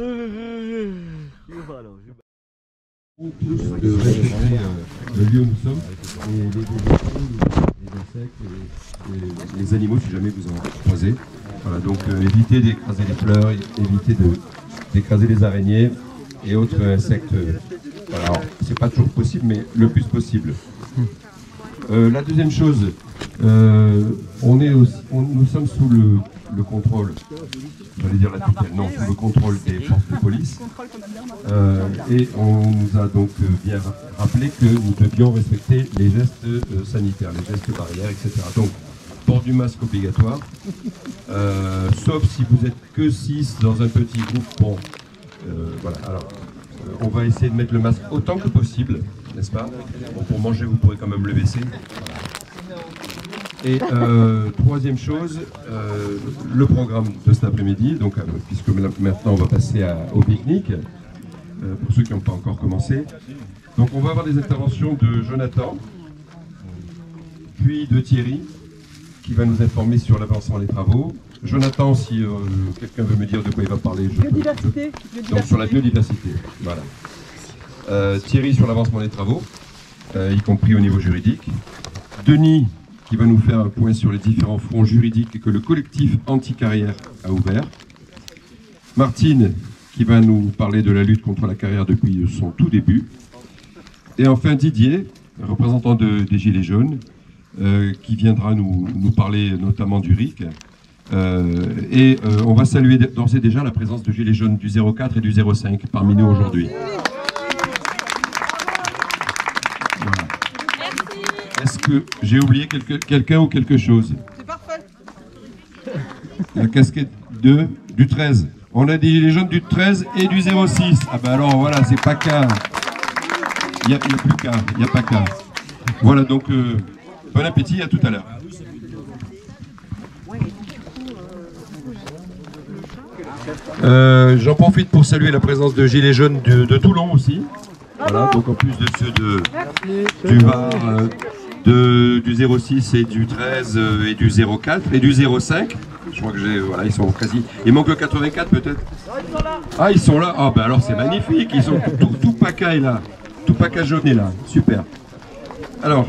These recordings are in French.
De récupérer le lieu où nous sommes et les végétaux, les insectes et les animaux si jamais vous en croisez. Voilà, donc évitez d'écraser les fleurs, évitez d'écraser les araignées et autres insectes. Voilà, alors c'est pas toujours possible, mais le plus possible. La deuxième chose, nous sommes sous le contrôle, j'allais dire la tutelle, non, sous le contrôle des forces de police. Et on nous a donc bien rappelé que nous devions respecter les gestes sanitaires, les gestes barrières, etc. Donc, port du masque obligatoire, sauf si vous êtes que 6 dans un petit groupe. Bon, voilà, alors, on va essayer de mettre le masque autant que possible, n'est-ce pas? Bon, pour manger, vous pourrez quand même le baisser. Et troisième chose, le programme de cet après-midi, donc puisque maintenant on va passer au pique-nique, pour ceux qui n'ont pas encore commencé. Donc on va avoir des interventions de Jonathan, puis de Thierry, qui va nous informer sur l'avancement des travaux. Jonathan, si quelqu'un veut me dire de quoi il va parler, biodiversité. Donc sur la biodiversité, voilà. Thierry sur l'avancement des travaux, y compris au niveau juridique. Denis, qui va nous faire un point sur les différents fronts juridiques que le collectif anti-carrière a ouvert. Martine, qui va nous parler de la lutte contre la carrière depuis son tout début. Et enfin Didier, représentant des Gilets jaunes, qui viendra nous parler notamment du RIC. On va saluer d'ores et déjà la présence de Gilets jaunes du 04 et du 05 parmi nous aujourd'hui. Voilà. Est-ce que j'ai oublié quelqu'un ou quelque chose? C'est parfait. La casquette du 13. On a des Gilets jaunes du 13 et du 06. Ah ben alors voilà, c'est pas qu'à. Il n'y a plus qu'à, il n'y a pas qu'à. Voilà donc, bon appétit, à tout à l'heure. J'en profite pour saluer la présence de Gilets jaunes de Toulon aussi. Voilà, donc en plus de ceux du Var, du 06 et du 13 et du 04 et du 05. Je crois que voilà, ils sont quasi. Il manque le 84 peut-être. Ah, ils sont là. Ah ben alors c'est magnifique. Ils sont tout pacaille là. Tout pacaille jaune là. Super. Alors,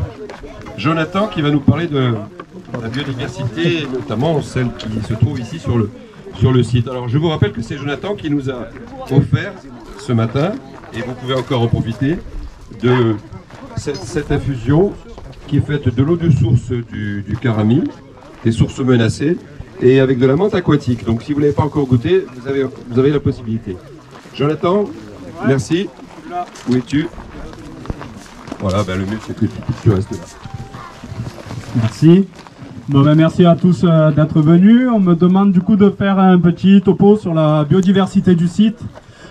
Jonathan qui va nous parler de la biodiversité, notamment celle qui se trouve ici sur le site. Alors je vous rappelle que c'est Jonathan qui nous a offert ce matin, et vous pouvez encore en profiter, de cette infusion qui est faite de l'eau de source du Carami, des sources menacées, et avec de la menthe aquatique. Donc si vous ne l'avez pas encore goûté, vous avez la possibilité. Jonathan, merci. Où es-tu? Voilà, ben le mieux c'est que tu restes là. Merci. Bon, ben, merci à tous d'être venus. On me demande du coup de faire un petit topo sur la biodiversité du site.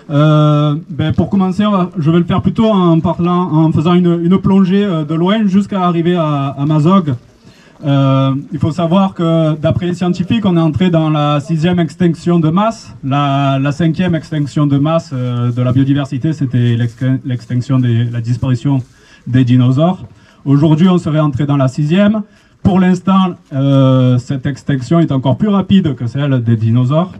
Pour commencer, je vais le faire plutôt en faisant une plongée de loin jusqu'à arriver à Mazog. Il faut savoir que d'après les scientifiques, on est entré dans la 6e extinction de masse. La 5e extinction de masse de la biodiversité, c'était l'extinction la disparition des dinosaures. Aujourd'hui, on serait entré dans la 6e. Pour l'instant, cette extinction est encore plus rapide que celle des dinosaures.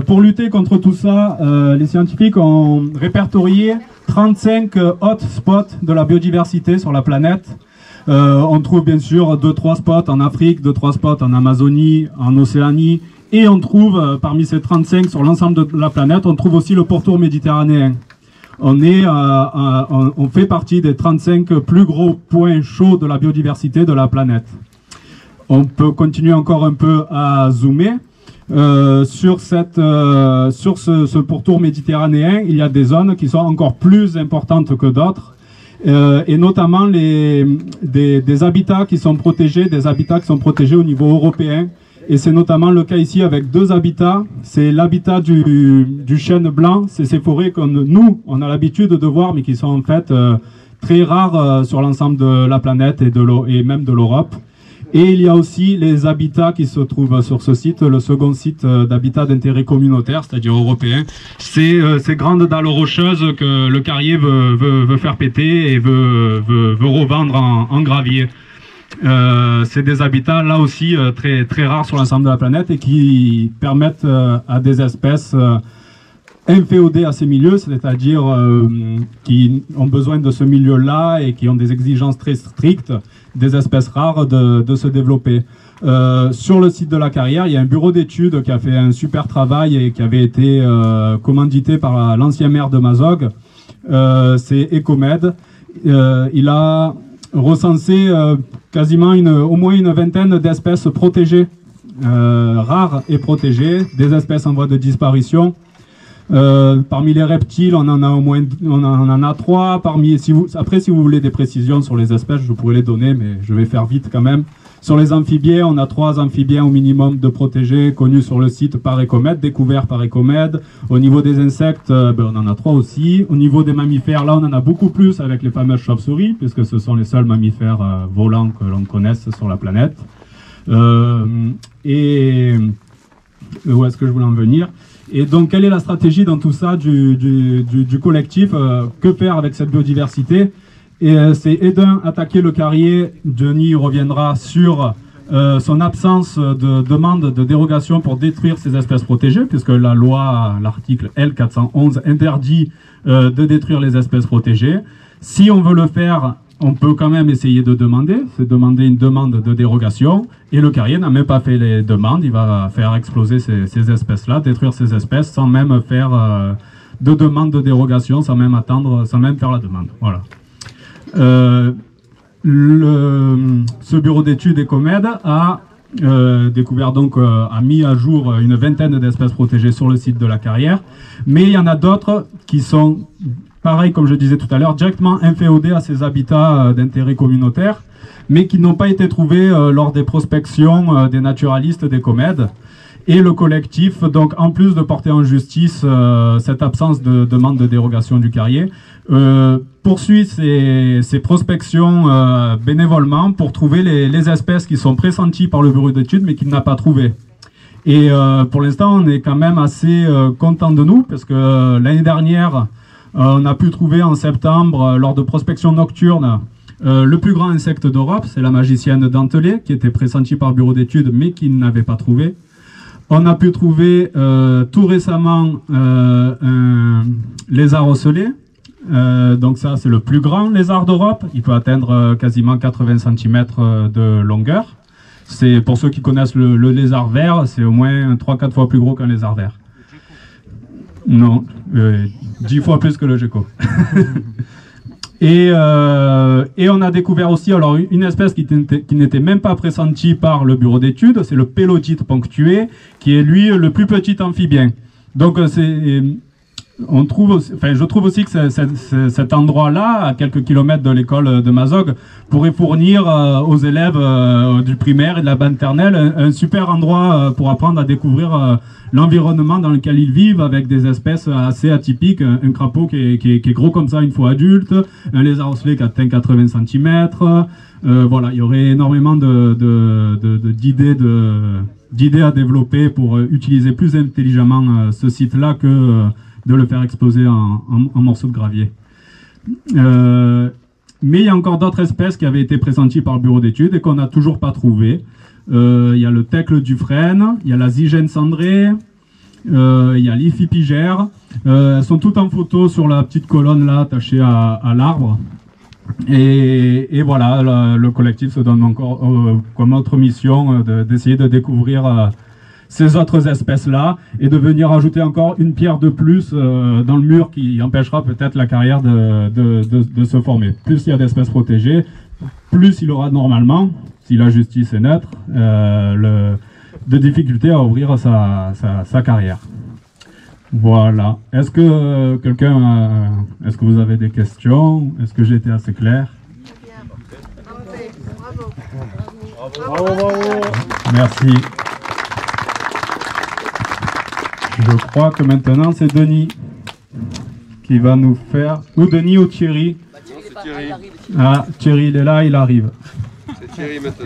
Pour lutter contre tout ça, les scientifiques ont répertorié 35 hotspots de la biodiversité sur la planète. On trouve bien sûr 2-3 spots en Afrique, 2-3 spots en Amazonie, en Océanie, et on trouve parmi ces 35 sur l'ensemble de la planète, on trouve aussi le pourtour méditerranéen. On fait partie des 35 plus gros points chauds de la biodiversité de la planète. On peut continuer encore un peu à zoomer. Sur ce pourtour méditerranéen, il y a des zones qui sont encore plus importantes que d'autres. Et notamment des habitats qui sont protégés, au niveau européen. Et c'est notamment le cas ici avec 2 habitats. C'est l'habitat du chêne blanc, c'est ces forêts que nous, on a l'habitude de voir, mais qui sont en fait très rares sur l'ensemble de la planète et même de l'Europe. Et il y a aussi les habitats qui se trouvent sur ce site, le second site d'habitat d'intérêt communautaire, c'est-à-dire européen. C'est ces grandes dalles rocheuses que le carrier veut faire péter et veut revendre en gravier. C'est des habitats là aussi très rares sur l'ensemble de la planète et qui permettent à des espèces inféodés à ces milieux, c'est-à-dire qui ont besoin de ce milieu-là et qui ont des exigences très strictes, des espèces rares de se développer. Sur le site de la carrière, il y a un bureau d'études qui a fait un super travail et qui avait été commandité par l'ancien maire de Mazog, c'est Ecomed. Il a recensé quasiment au moins une vingtaine d'espèces protégées, rares et protégées, des espèces en voie de disparition. Parmi les reptiles, on en a au moins, on en a 3. Après, si vous voulez des précisions sur les espèces, je pourrais les donner, mais je vais faire vite quand même. Sur les amphibiens, on a 3 amphibiens au minimum de protégés, connus sur le site par Ecomed, découverts par Ecomed. Au niveau des insectes, on en a 3 aussi. Au niveau des mammifères, là, on en a beaucoup plus avec les fameuses chauves-souris, puisque ce sont les seuls mammifères volants que l'on connaisse sur la planète. Et où est-ce que je voulais en venir? Et donc, quelle est la stratégie dans tout ça du collectif? Que faire avec cette biodiversité? Et c'est attaquer le carrier. Denis reviendra sur son absence de demande de dérogation pour détruire ces espèces protégées, puisque la loi, l'article L411, interdit de détruire les espèces protégées. Si on veut le faire, on peut quand même essayer de demander, c'est demander une demande de dérogation, et le carrier n'a même pas fait les demandes, il va faire exploser ces espèces-là, détruire ces espèces sans même faire de demande de dérogation, sans même attendre, sans même faire la demande. Voilà. Ce bureau d'études Ecomed a découvert donc, a mis à jour une vingtaine d'espèces protégées sur le site de la carrière, mais il y en a d'autres qui sont pareil, comme je disais tout à l'heure, directement inféodés à ces habitats d'intérêt communautaire, mais qui n'ont pas été trouvés lors des prospections des naturalistes d'Ecomed. Et le collectif, donc, en plus de porter en justice cette absence de demande de dérogation du carrier, poursuit ces prospections bénévolement pour trouver les espèces qui sont pressenties par le bureau d'études, mais qu'il n'a pas trouvées. Et pour l'instant, on est quand même assez content de nous, parce que l'année dernière, on a pu trouver en septembre, lors de prospections nocturnes, le plus grand insecte d'Europe, c'est la magicienne dentelée, qui était pressentie par le bureau d'études, mais qui n'avait pas trouvé. On a pu trouver tout récemment un lézard ocellé. Donc ça, c'est le plus grand lézard d'Europe. Il peut atteindre quasiment 80 cm de longueur. C'est, pour ceux qui connaissent le lézard vert, c'est au moins 3-4 fois plus gros qu'un lézard vert. Non, 10 fois plus que le gecko. Et on a découvert aussi alors une espèce qui n'était même pas pressentie par le bureau d'études, c'est le pélodite ponctué, qui est lui le plus petit amphibien. Donc on trouve, enfin, je trouve aussi que cet endroit-là, à quelques kilomètres de l'école de Mazog, pourrait fournir aux élèves du primaire et de la maternelle un super endroit pour apprendre à découvrir l'environnement dans lequel ils vivent, avec des espèces assez atypiques, un crapaud qui est gros comme ça une fois adulte, un lézard ocellé qui atteint 80 cm. Voilà, il y aurait énormément d'idées à développer pour utiliser plus intelligemment ce site-là que de le faire exploser en morceaux de gravier. Mais il y a encore d'autres espèces qui avaient été pressenties par le bureau d'études et qu'on n'a toujours pas trouvées. Il y a le teckel du frêne, il y a la zygène cendrée, il y a l'Iphipygère. Elles sont toutes en photo sur la petite colonne là attachée à l'arbre. Et voilà, le collectif se donne encore comme autre mission d'essayer de découvrir ces autres espèces-là et de venir ajouter encore une pierre de plus dans le mur qui empêchera peut-être la carrière de se former. Plus il y a d'espèces protégées, plus il aura normalement, si la justice est neutre, de difficultés à ouvrir sa carrière. Voilà. Est-ce que est-ce que vous avez des questions? Est-ce que j'ai été assez clair? Bravo, bravo. Merci. Je crois que maintenant c'est Denis qui va nous faire... Ou Denis ou Thierry? C'est Thierry. Ah, Thierry il est là, il arrive. C'est Thierry maintenant.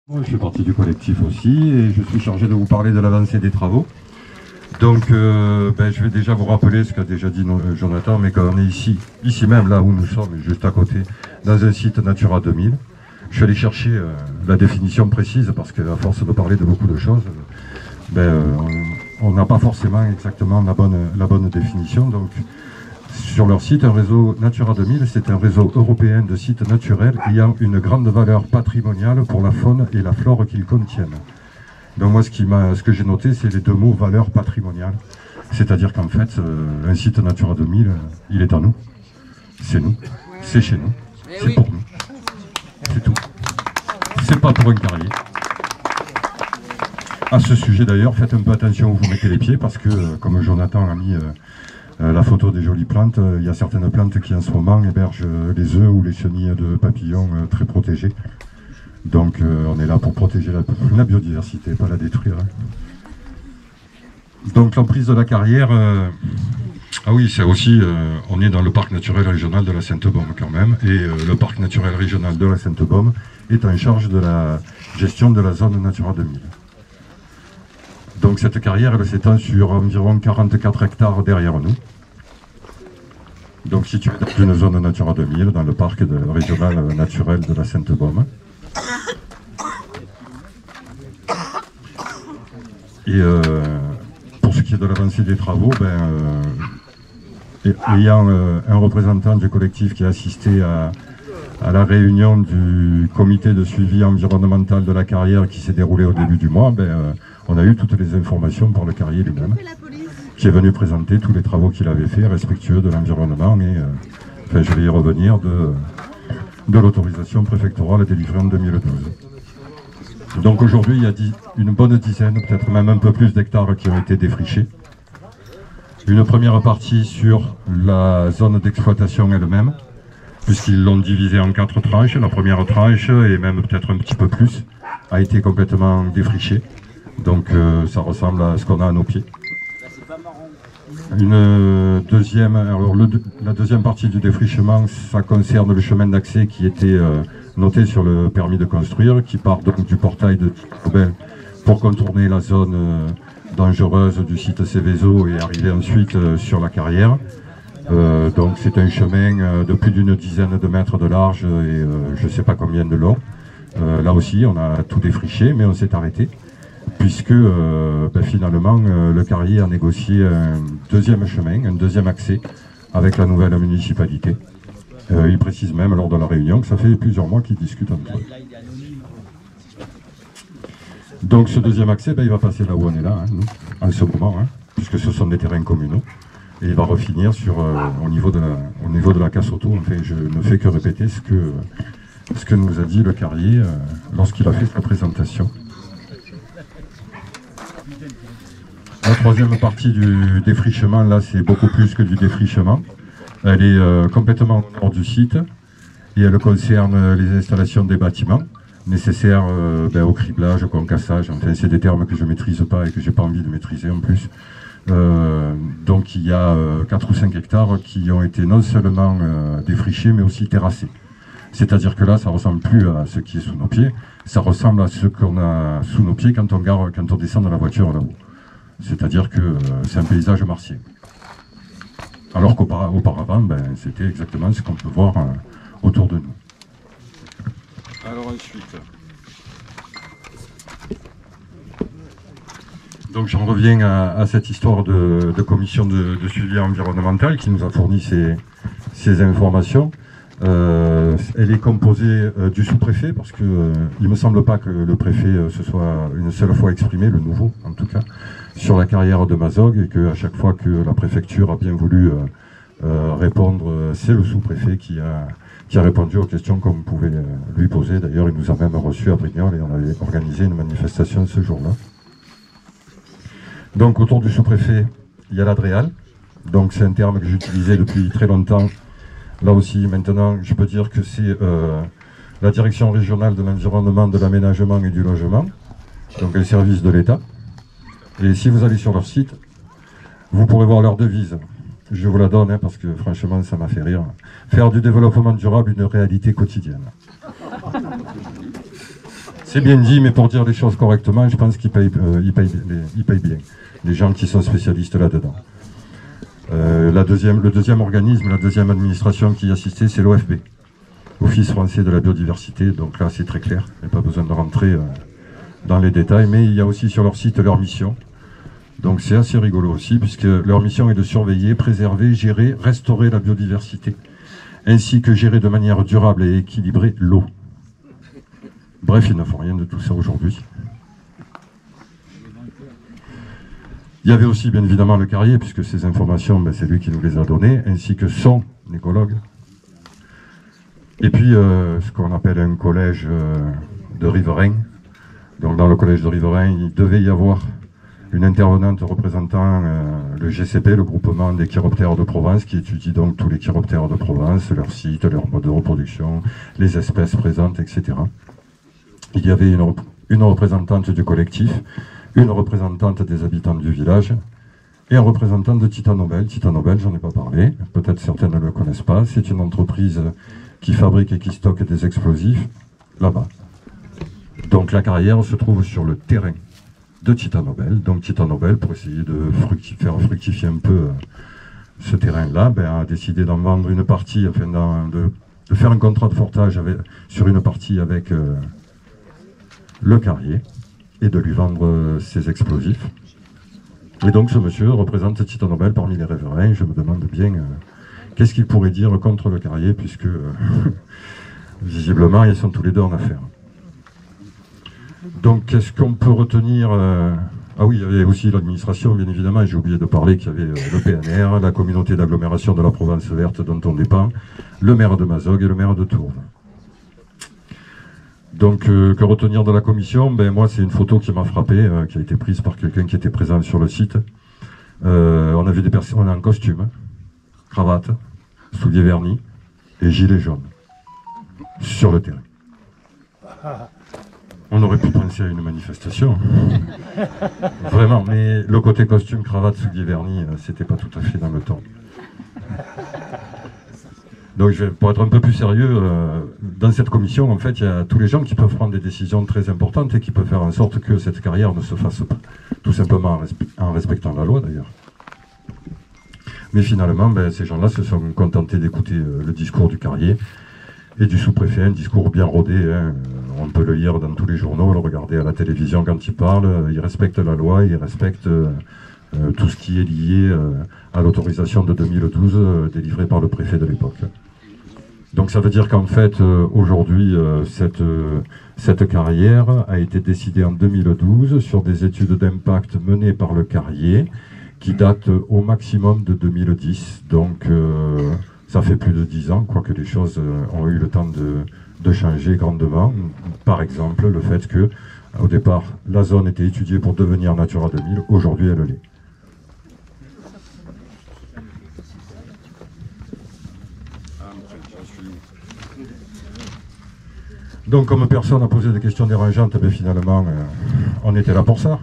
Moi, je fais partie du collectif aussi et je suis chargé de vous parler de l'avancée des travaux. Donc je vais déjà vous rappeler ce qu'a déjà dit Jonathan, mais qu'on est ici même là où nous sommes, juste à côté, dans un site Natura 2000. Je suis allé chercher la définition précise parce qu'à force de parler de beaucoup de choses, on n'a pas forcément exactement la bonne définition. Donc, sur leur site, un réseau Natura 2000, c'est un réseau européen de sites naturels ayant une grande valeur patrimoniale pour la faune et la flore qu'ils contiennent. Donc moi, ce que j'ai noté, c'est les deux mots valeur patrimoniale. C'est-à-dire qu'en fait, un site Natura 2000, il est à nous. C'est nous. C'est chez nous. C'est pour nous. C'est tout. C'est pas pour un carrier. À ce sujet d'ailleurs, faites un peu attention où vous mettez les pieds parce que, comme Jonathan a mis la photo des jolies plantes, il y a certaines plantes qui en ce moment hébergent les œufs ou les chenilles de papillons très protégées. Donc on est là pour protéger la biodiversité, pas la détruire. Hein. Donc l'emprise de la carrière, ah oui, c'est aussi, on est dans le parc naturel régional de la Sainte-Baume quand même, et le parc naturel régional de la Sainte-Baume est en charge de la gestion de la zone Natura 2000. Donc cette carrière, elle s'étend sur environ 44 hectares derrière nous. Donc située dans une zone Natura 2000, dans le parc régional naturel de la Sainte-Baume. Et pour ce qui est de l'avancée des travaux, ayant un représentant du collectif qui a assisté à la réunion du comité de suivi environnemental de la carrière qui s'est déroulée au début du mois, on a eu toutes les informations par le carrier lui-même, qui est venu présenter tous les travaux qu'il avait fait, respectueux de l'environnement, et je vais y revenir, de l'autorisation préfectorale délivrée en 2012. Donc aujourd'hui, il y a une bonne dizaine, peut-être même un peu plus d'hectares qui ont été défrichés. Une première partie sur la zone d'exploitation elle-même, puisqu'ils l'ont divisée en 4 tranches. La première tranche, et même peut-être un petit peu plus, a été complètement défrichée. Donc ça ressemble à ce qu'on a à nos pieds. La deuxième partie du défrichement, ça concerne le chemin d'accès qui était noté sur le permis de construire, qui part donc du portail de Ticobel pour contourner la zone dangereuse du site Céveso et arriver ensuite sur la carrière. Donc c'est un chemin de plus d'une dizaine de mètres de large et je ne sais pas combien de long. Là aussi, on a tout défriché, mais on s'est arrêté, puisque finalement le carrier a négocié un deuxième chemin, un deuxième accès avec la nouvelle municipalité. Il précise même lors de la réunion que ça fait plusieurs mois qu'ils discutent entre eux. Donc ce deuxième accès, il va passer là où on est là, hein, nous, en ce moment, hein, puisque ce sont des terrains communaux, et il va refinir au niveau de la casse auto. Enfin, je ne fais que répéter ce que nous a dit le carrier lorsqu'il a fait sa présentation. La troisième partie du défrichement, là, c'est beaucoup plus que du défrichement. Elle est complètement au nord du site et elle concerne les installations des bâtiments nécessaires au criblage, au concassage. Enfin, c'est des termes que je ne maîtrise pas et que je n'ai pas envie de maîtriser en plus. Donc il y a 4 ou 5 hectares qui ont été non seulement défrichés mais aussi terrassés. C'est-à-dire que là, ça ne ressemble plus à ce qui est sous nos pieds, ça ressemble à ce qu'on a sous nos pieds quand on descend de la voiture là-haut. C'est-à-dire que c'est un paysage martien. Alors qu'auparavant, c'était exactement ce qu'on peut voir autour de nous. Alors ensuite... Donc j'en reviens à cette histoire de commission de suivi environnemental qui nous a fourni ces informations. Elle est composée du sous-préfet, parce que il ne me semble pas que le préfet se soit une seule fois exprimé, le nouveau en tout cas, sur la carrière de Mazog, et qu'à chaque fois que la préfecture a bien voulu répondre, c'est le sous-préfet qui a répondu aux questions qu'on pouvait lui poser. D'ailleurs, il nous a même reçus à Brignoles et on avait organisé une manifestation ce jour-là. Donc autour du sous-préfet, il y a l'ADREAL. Donc c'est un terme que j'utilisais depuis très longtemps. Là aussi, maintenant, je peux dire que c'est la direction régionale de l'environnement, de l'aménagement et du logement, donc un service de l'État. Et si vous allez sur leur site, vous pourrez voir leur devise. Je vous la donne, hein, parce que franchement, ça m'a fait rire. Faire du développement durable une réalité quotidienne. C'est bien dit, mais pour dire les choses correctement, je pense qu'ils payent bien. Les gens qui sont spécialistes là-dedans. Le deuxième organisme, la deuxième administration qui y assistait, c'est l'OFB. Office français de la biodiversité, donc là c'est très clair, il n'y a pas besoin de rentrer dans les détails, mais il y a aussi sur leur site leur mission. Donc c'est assez rigolo aussi, puisque leur mission est de surveiller, préserver, gérer, restaurer la biodiversité, ainsi que gérer de manière durable et équilibrée l'eau. Bref, ils ne font rien de tout ça aujourd'hui. Il y avait aussi bien évidemment le Carrier, puisque ces informations, c'est lui qui nous les a données, ainsi que son écologue. Et puis ce qu'on appelle un collège de riverains. Donc dans le collège de riverains, il devait y avoir une intervenante représentant le GCP, le groupement des chiroptères de Provence, qui étudie donc tous les chiroptères de Provence, leur site, leur mode de reproduction, les espèces présentes, etc. Il y avait une représentante du collectif, une représentante des habitants du village et un représentant de Titan Nobel. Titan Nobel, j'en ai pas parlé, peut-être certains ne le connaissent pas, c'est une entreprise qui fabrique et qui stocke des explosifs là-bas. Donc la carrière se trouve sur le terrain de Titan Nobel. Donc Titan Nobel, pour essayer de faire fructifier un peu ce terrain-là, a décidé d'en vendre une partie, afin de faire un contrat de fortage sur une partie avec le Carrier et de lui vendre ses explosifs. Et donc ce monsieur représente Titan Nobel parmi les riverains. Je me demande bien qu'est-ce qu'il pourrait dire contre le Carrier, puisque visiblement ils sont tous les deux en affaires. Donc qu'est-ce qu'on peut retenir Ah oui, il y avait aussi l'administration, bien évidemment, et j'ai oublié de parler qu'il y avait le PNR, la communauté d'agglomération de la Provence verte dont on dépend, le maire de Mazogues et le maire de Tourne. Donc, que retenir de la commission? Moi, c'est une photo qui m'a frappé, qui a été prise par quelqu'un qui était présent sur le site. On avait des personnes en costume, cravate, souliers vernis et gilets jaunes sur le terrain. On aurait pu penser à une manifestation. Vraiment, mais le côté costume, cravate, souliers vernis, c'était pas tout à fait dans le temps. Donc, pour être un peu plus sérieux, dans cette commission, en fait, il y a tous les gens qui peuvent prendre des décisions très importantes et qui peuvent faire en sorte que cette carrière ne se fasse pas, tout simplement en respectant la loi d'ailleurs. Mais finalement, ces gens-là se sont contentés d'écouter le discours du Carrier et du sous-préfet, un discours bien rodé, hein. On peut le lire dans tous les journaux, le regarder à la télévision quand il parle. Il respecte la loi, il respecte tout ce qui est lié à l'autorisation de 2012 délivrée par le préfet de l'époque. Donc ça veut dire qu'en fait, aujourd'hui, cette carrière a été décidée en 2012 sur des études d'impact menées par le Carrier, qui datent au maximum de 2010. Donc ça fait plus de 10 ans, quoique les choses ont eu le temps de changer grandement. Par exemple, le fait que, au départ, la zone était étudiée pour devenir Natura 2000, aujourd'hui elle l'est. Donc, comme personne n'a posé des questions dérangeantes, finalement, on était là pour ça.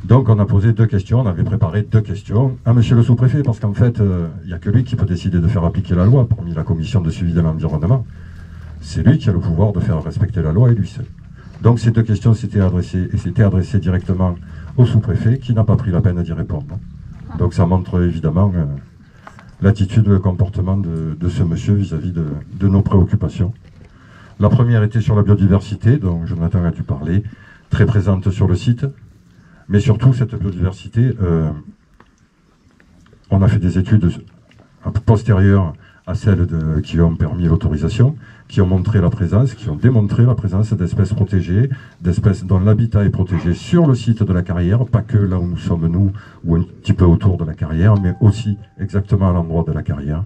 Donc, on a posé 2 questions, on avait préparé 2 questions à monsieur le sous-préfet, parce qu'en fait, il n'y a que lui qui peut décider de faire appliquer la loi parmi la commission de suivi de l'environnement. C'est lui qui a le pouvoir de faire respecter la loi et lui seul. Donc, ces 2 questions s'étaient adressées directement au sous-préfet, qui n'a pas pris la peine d'y répondre. Donc, ça montre évidemment l'attitude, le comportement de ce monsieur vis-à-vis de nos préoccupations. La première était sur la biodiversité, dont Jonathan a dû parler, très présente sur le site. Mais surtout, cette biodiversité, on a fait des études postérieures à celles qui ont permis l'autorisation, qui ont montré la présence, qui ont démontré la présence d'espèces protégées, d'espèces dont l'habitat est protégé sur le site de la carrière, pas que là où nous sommes nous, ou un petit peu autour de la carrière, mais aussi exactement à l'endroit de la carrière.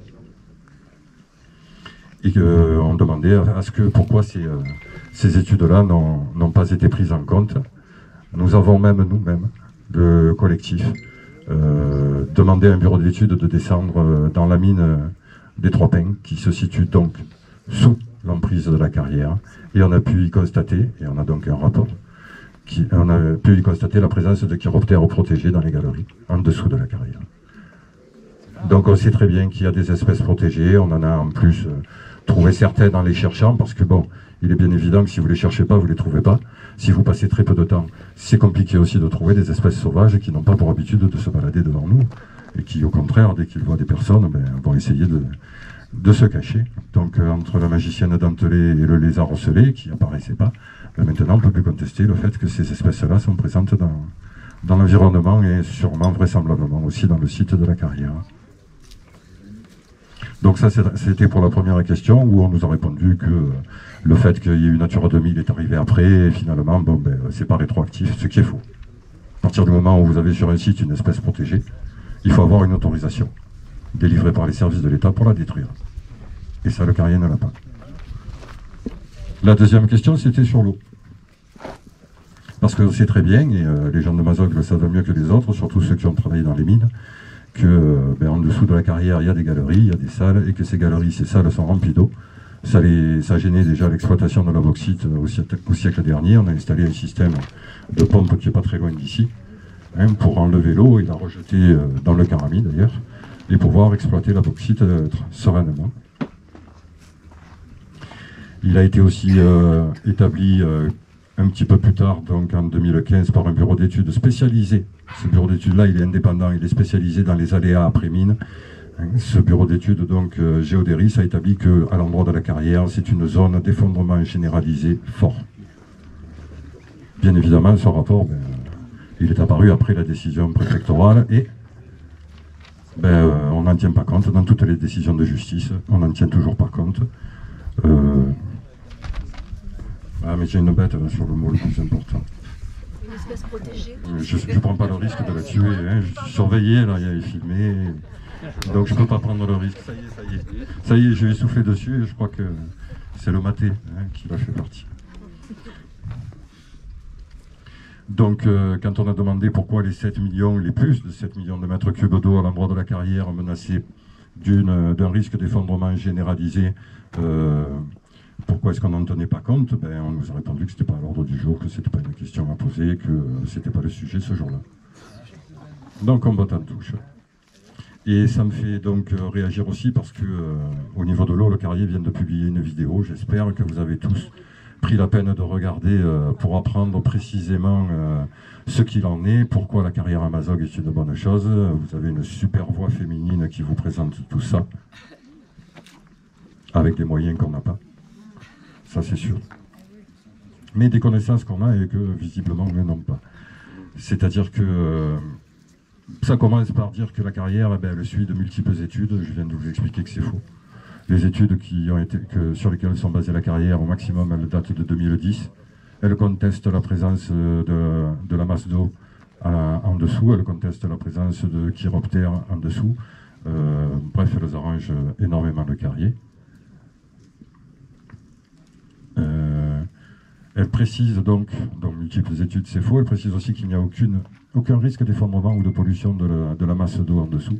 Et on demandait pourquoi ces études-là n'ont pas été prises en compte. Nous avons même nous-mêmes, le collectif, demandé à un bureau d'études de descendre dans la mine des Trois Pins, qui se situe donc sous l'emprise de la carrière. Et on a pu y constater, et on a donc un rapport, on a pu y constater la présence de chiroptères protégés dans les galeries, en dessous de la carrière. Donc on sait très bien qu'il y a des espèces protégées, on en a en plus trouvé certaines en les cherchant, parce que bon, il est bien évident que si vous ne les cherchez pas, vous ne les trouvez pas. Si vous passez très peu de temps, c'est compliqué aussi de trouver des espèces sauvages qui n'ont pas pour habitude de se balader devant nous, et qui au contraire, dès qu'ils voient des personnes, vont essayer de se cacher. Donc entre la magicienne dentelée et le lézard ocellé, qui n'apparaissait pas, maintenant on ne peut plus contester le fait que ces espèces-là sont présentes dans l'environnement et sûrement, vraisemblablement aussi dans le site de la carrière. Donc ça c'était pour la première question, où on nous a répondu que le fait qu'il y ait eu Natura 2000 est arrivé après, et finalement, bon, ben, c'est pas rétroactif, ce qui est faux. À partir du moment où vous avez sur un site une espèce protégée, il faut avoir une autorisation délivrée par les services de l'État pour la détruire. Et ça, le carrier ne l'a pas. La deuxième question, c'était sur l'eau. Parce que c'est très bien, et les gens de Mazog le savent mieux que les autres, surtout ceux qui ont travaillé dans les mines, que en dessous de la carrière, il y a des galeries, il y a des salles, et que ces galeries, ces salles sont remplies d'eau. Ça gênait déjà l'exploitation de la bauxite au siècle dernier. On a installé un système de pompe qui n'est pas très loin d'ici, pour enlever l'eau et la rejeter dans le Carami d'ailleurs, et pouvoir exploiter la bauxite sereinement. Il a été aussi établi un petit peu plus tard, donc en 2015, par un bureau d'études spécialisé. Ce bureau d'études-là, il est indépendant, il est spécialisé dans les aléas après mine. Ce bureau d'études, donc Géodéris, a établi qu'à l'endroit de la carrière, c'est une zone d'effondrement généralisé fort. Bien évidemment, ce rapport, il est apparu après la décision préfectorale et on n'en tient pas compte dans toutes les décisions de justice, on n'en tient toujours pas compte. Ah, mais j'ai une bête là, sur le mot le plus important. Une espèce protégée. Je ne prends pas le risque de la tuer, je suis surveillé, là, il est filmé. Donc je ne peux pas prendre le risque. Ça y est, je vais souffler dessus et je crois que c'est le maté qui va faire partie. Donc quand on a demandé pourquoi les 7 millions, les plus de 7 millions de mètres cubes d'eau à l'endroit de la carrière menacés d'un risque d'effondrement généralisé, pourquoi est-ce qu'on n'en tenait pas compte, on nous a répondu que ce n'était pas à l'ordre du jour, que ce n'était pas une question à poser, que ce n'était pas le sujet ce jour-là. Donc on botte en touche. Et ça me fait donc réagir aussi parce que au niveau de l'eau, le Carrier vient de publier une vidéo. J'espère que vous avez tous pris la peine de regarder pour apprendre précisément ce qu'il en est, pourquoi la carrière à Mazog est une bonne chose. Vous avez une super voix féminine qui vous présente tout ça, avec des moyens qu'on n'a pas. Ça c'est sûr. Mais des connaissances qu'on a et que visiblement nous n'avons pas. C'est-à-dire que ça commence par dire que la carrière, elle suit de multiples études. Je viens de vous expliquer que c'est faux. Les études sur lesquelles sont basées la carrière, au maximum, elles datent de 2010. Elles contestent la présence de la masse d'eau en dessous. Elles contestent la présence de chiroptères en dessous. Bref, elles arrangent énormément le carrier. Elle précise donc, dans multiples études c'est faux, elle précise aussi qu'il n'y a aucun risque d'effondrement ou de pollution de la masse d'eau en dessous.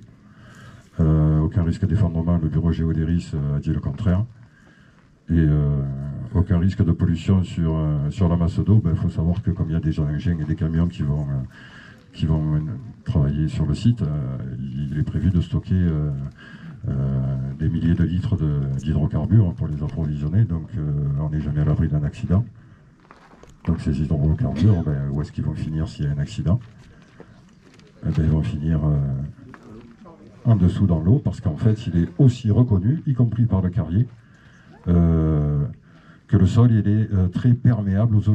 Aucun risque d'effondrement, le bureau Géodéris a dit le contraire. Et aucun risque de pollution sur la masse d'eau, il faut savoir que comme il y a des engins et des camions qui vont travailler sur le site, il est prévu de stocker des milliers de litres d'hydrocarbures pour les approvisionner, donc on n'est jamais à l'abri d'un accident. Donc ces hydrocarbures, où est-ce qu'ils vont finir s'il y a un accident? Ils vont finir en dessous dans l'eau, parce qu'en fait il est aussi reconnu, y compris par le carrier, que le sol il est très perméable aux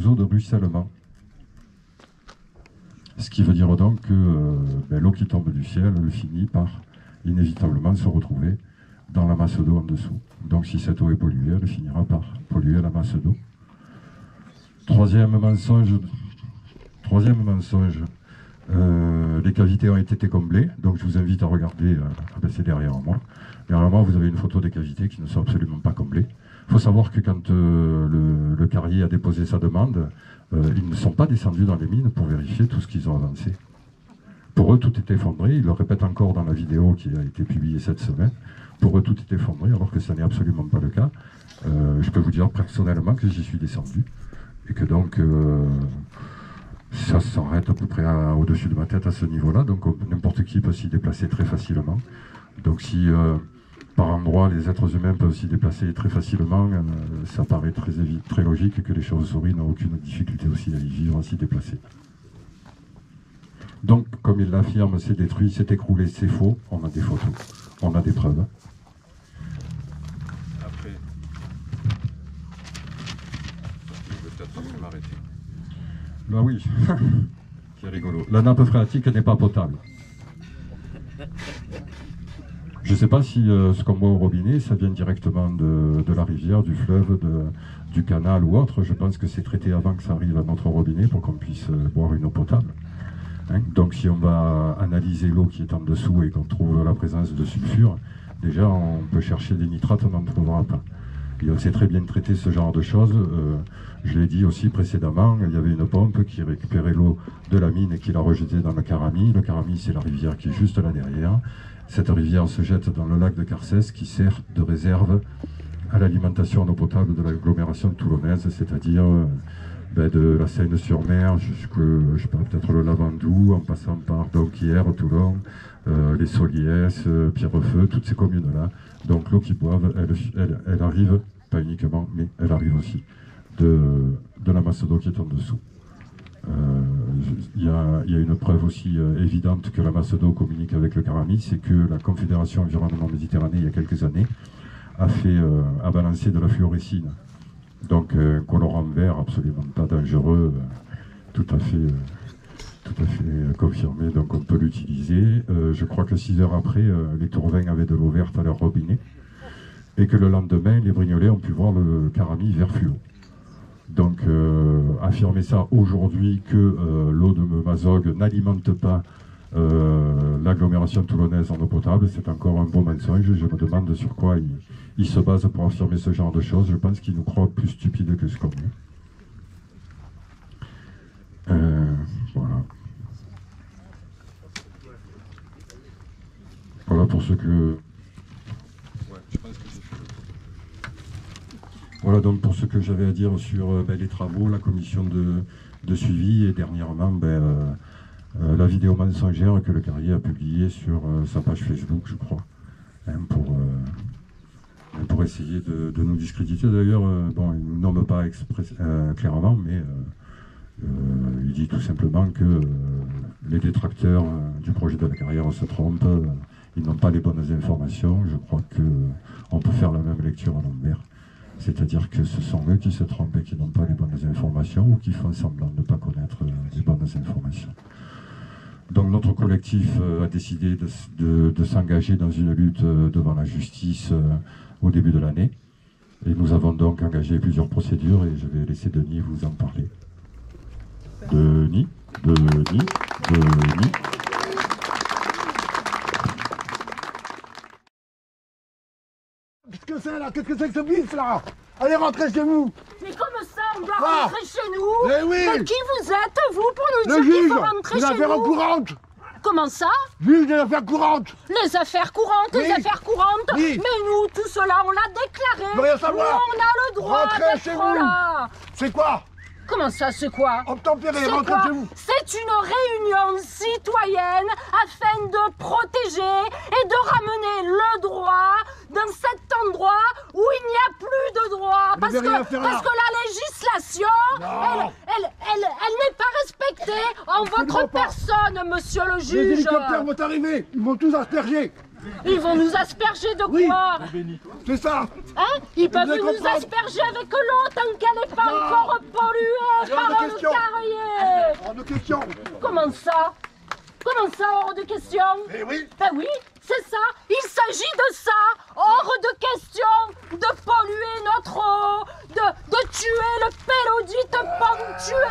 eaux de ruissellement. Ce qui veut dire donc que l'eau qui tombe du ciel finit par inévitablement se retrouver dans la masse d'eau en dessous. Donc si cette eau est polluée, elle finira par polluer la masse d'eau. Troisième mensonge, les cavités ont été comblées, donc je vous invite à regarder, c'est derrière moi. Derrière moi, vous avez une photo des cavités qui ne sont absolument pas comblées. Il faut savoir que quand le carrier a déposé sa demande, ils ne sont pas descendus dans les mines pour vérifier tout ce qu'ils ont avancé. Pour eux, tout est effondré. Ils le répètent encore dans la vidéo qui a été publiée cette semaine. Pour eux, tout est effondré, alors que ça n'est absolument pas le cas. Je peux vous dire personnellement que j'y suis descendu. Et que donc, ça s'arrête à peu près au-dessus de ma tête à ce niveau-là. Donc, n'importe qui peut s'y déplacer très facilement. Donc, si par endroit, les êtres humains peuvent s'y déplacer très facilement, ça paraît très logique que les chauves-souris n'ont aucune difficulté aussi à y vivre, à s'y déplacer. Donc, comme il l'affirme, c'est détruit, c'est écroulé, c'est faux. On a des photos, on a des preuves. Bah oui, c'est rigolo. La nappe phréatique n'est pas potable. Je ne sais pas si ce qu'on boit au robinet, ça vient directement de la rivière, du fleuve, du canal ou autre. Je pense que c'est traité avant que ça arrive à notre robinet pour qu'on puisse boire une eau potable. Hein? Donc si on va analyser l'eau qui est en dessous et qu'on trouve la présence de sulfure, déjà on peut chercher des nitrates, on n'en trouvera pas. Et on sait très bien traiter ce genre de choses. Je l'ai dit aussi précédemment, il y avait une pompe qui récupérait l'eau de la mine et qui la rejetait dans le Carami. Le Carami, c'est la rivière qui est juste là derrière. Cette rivière se jette dans le lac de Carcès qui sert de réserve à l'alimentation en eau potable de l'agglomération toulonnaise, c'est-à-dire de la Seine-sur-Mer jusqu'à, je sais pas, peut-être le Lavandou, en passant par Donquière, Toulon, les Soliès, Pierrefeu, toutes ces communes-là. Donc l'eau qu'ils boivent, elle arrive, pas uniquement, mais elle arrive aussi de la masse d'eau qui est en dessous. Il y a une preuve aussi évidente que la masse d'eau communique avec le Carami, c'est que la Confédération Environnement Méditerranée, il y a quelques années, a balancé de la fluorescine. Donc un colorant vert absolument pas dangereux, tout à fait confirmé, donc on peut l'utiliser. Je crois que 6 heures après, les Tourvins avaient de l'eau verte à leur robinet, et que le lendemain, les Brignolais ont pu voir le Carami vert fluo. Donc affirmer ça aujourd'hui que l'eau de Mazogue n'alimente pas l'agglomération toulonnaise en eau potable, c'est encore un beau mensonge. Je me demande sur quoi il se base pour affirmer ce genre de choses. Je pense qu'il nous croit plus stupides que ce qu'on est. Voilà. Voilà pour ce que... Voilà donc pour ce que j'avais à dire sur les travaux, la commission de suivi et dernièrement la vidéo mensongère que le Carrier a publiée sur sa page Facebook, je crois, hein, pour essayer de nous discréditer. D'ailleurs, bon, il ne nomme pas clairement, mais il dit tout simplement que les détracteurs du projet de la Carrière se trompent, ils n'ont pas les bonnes informations. Je crois qu'on peut faire la même lecture à l'envers. C'est-à-dire que ce sont eux qui se trompent et qui n'ont pas les bonnes informations ou qui font semblant de ne pas connaître les bonnes informations. Donc notre collectif a décidé de s'engager dans une lutte devant la justice au début de l'année. Et nous avons donc engagé plusieurs procédures et je vais laisser Denis vous en parler. Denis. Qu'est-ce que c'est là? Qu'est-ce que c'est que ce bif là? Allez, rentrez chez vous! Mais comme ça, on doit rentrer chez nous? Mais oui! Mais qui vous êtes, vous, pour nous Le dire qu'il juge! faut rentrer Des chez affaires nous? courantes! Comment ça? Juge des affaires courantes! Les affaires courantes, Oui. les affaires courantes? Oui. Mais nous, tout cela, on l'a déclaré! Je veux rien savoir. Nous, on a le droit Rentrez chez d'être vous. là! C'est quoi? Comment ça, c'est quoi? Obtempérez, C'est rentrez quoi? chez vous! C'est une réunion citoyenne afin de protéger et de ramener le droit dans cet endroit où il n'y a plus de droit. Vous Parce n'avez rien à faire là. que la législation, Non. elle n'est pas respectée en Absolument votre pas. personne, monsieur le Les juge. hélicoptères vont arriver! Ils vont tous asperger! Ils vont nous asperger de Oui. quoi? C'est ça! Hein? Ils peuvent devez nous comprendre. asperger avec l'eau tant qu'elle n'est pas Non. encore polluée Hors de par le question. Carrier. Hors de question! Comment ça? Comment ça, hors de question? Eh oui! Ben oui, c'est ça. Il s'agit de ça. Hors de question de polluer notre eau, de tuer le pélodite ponctué,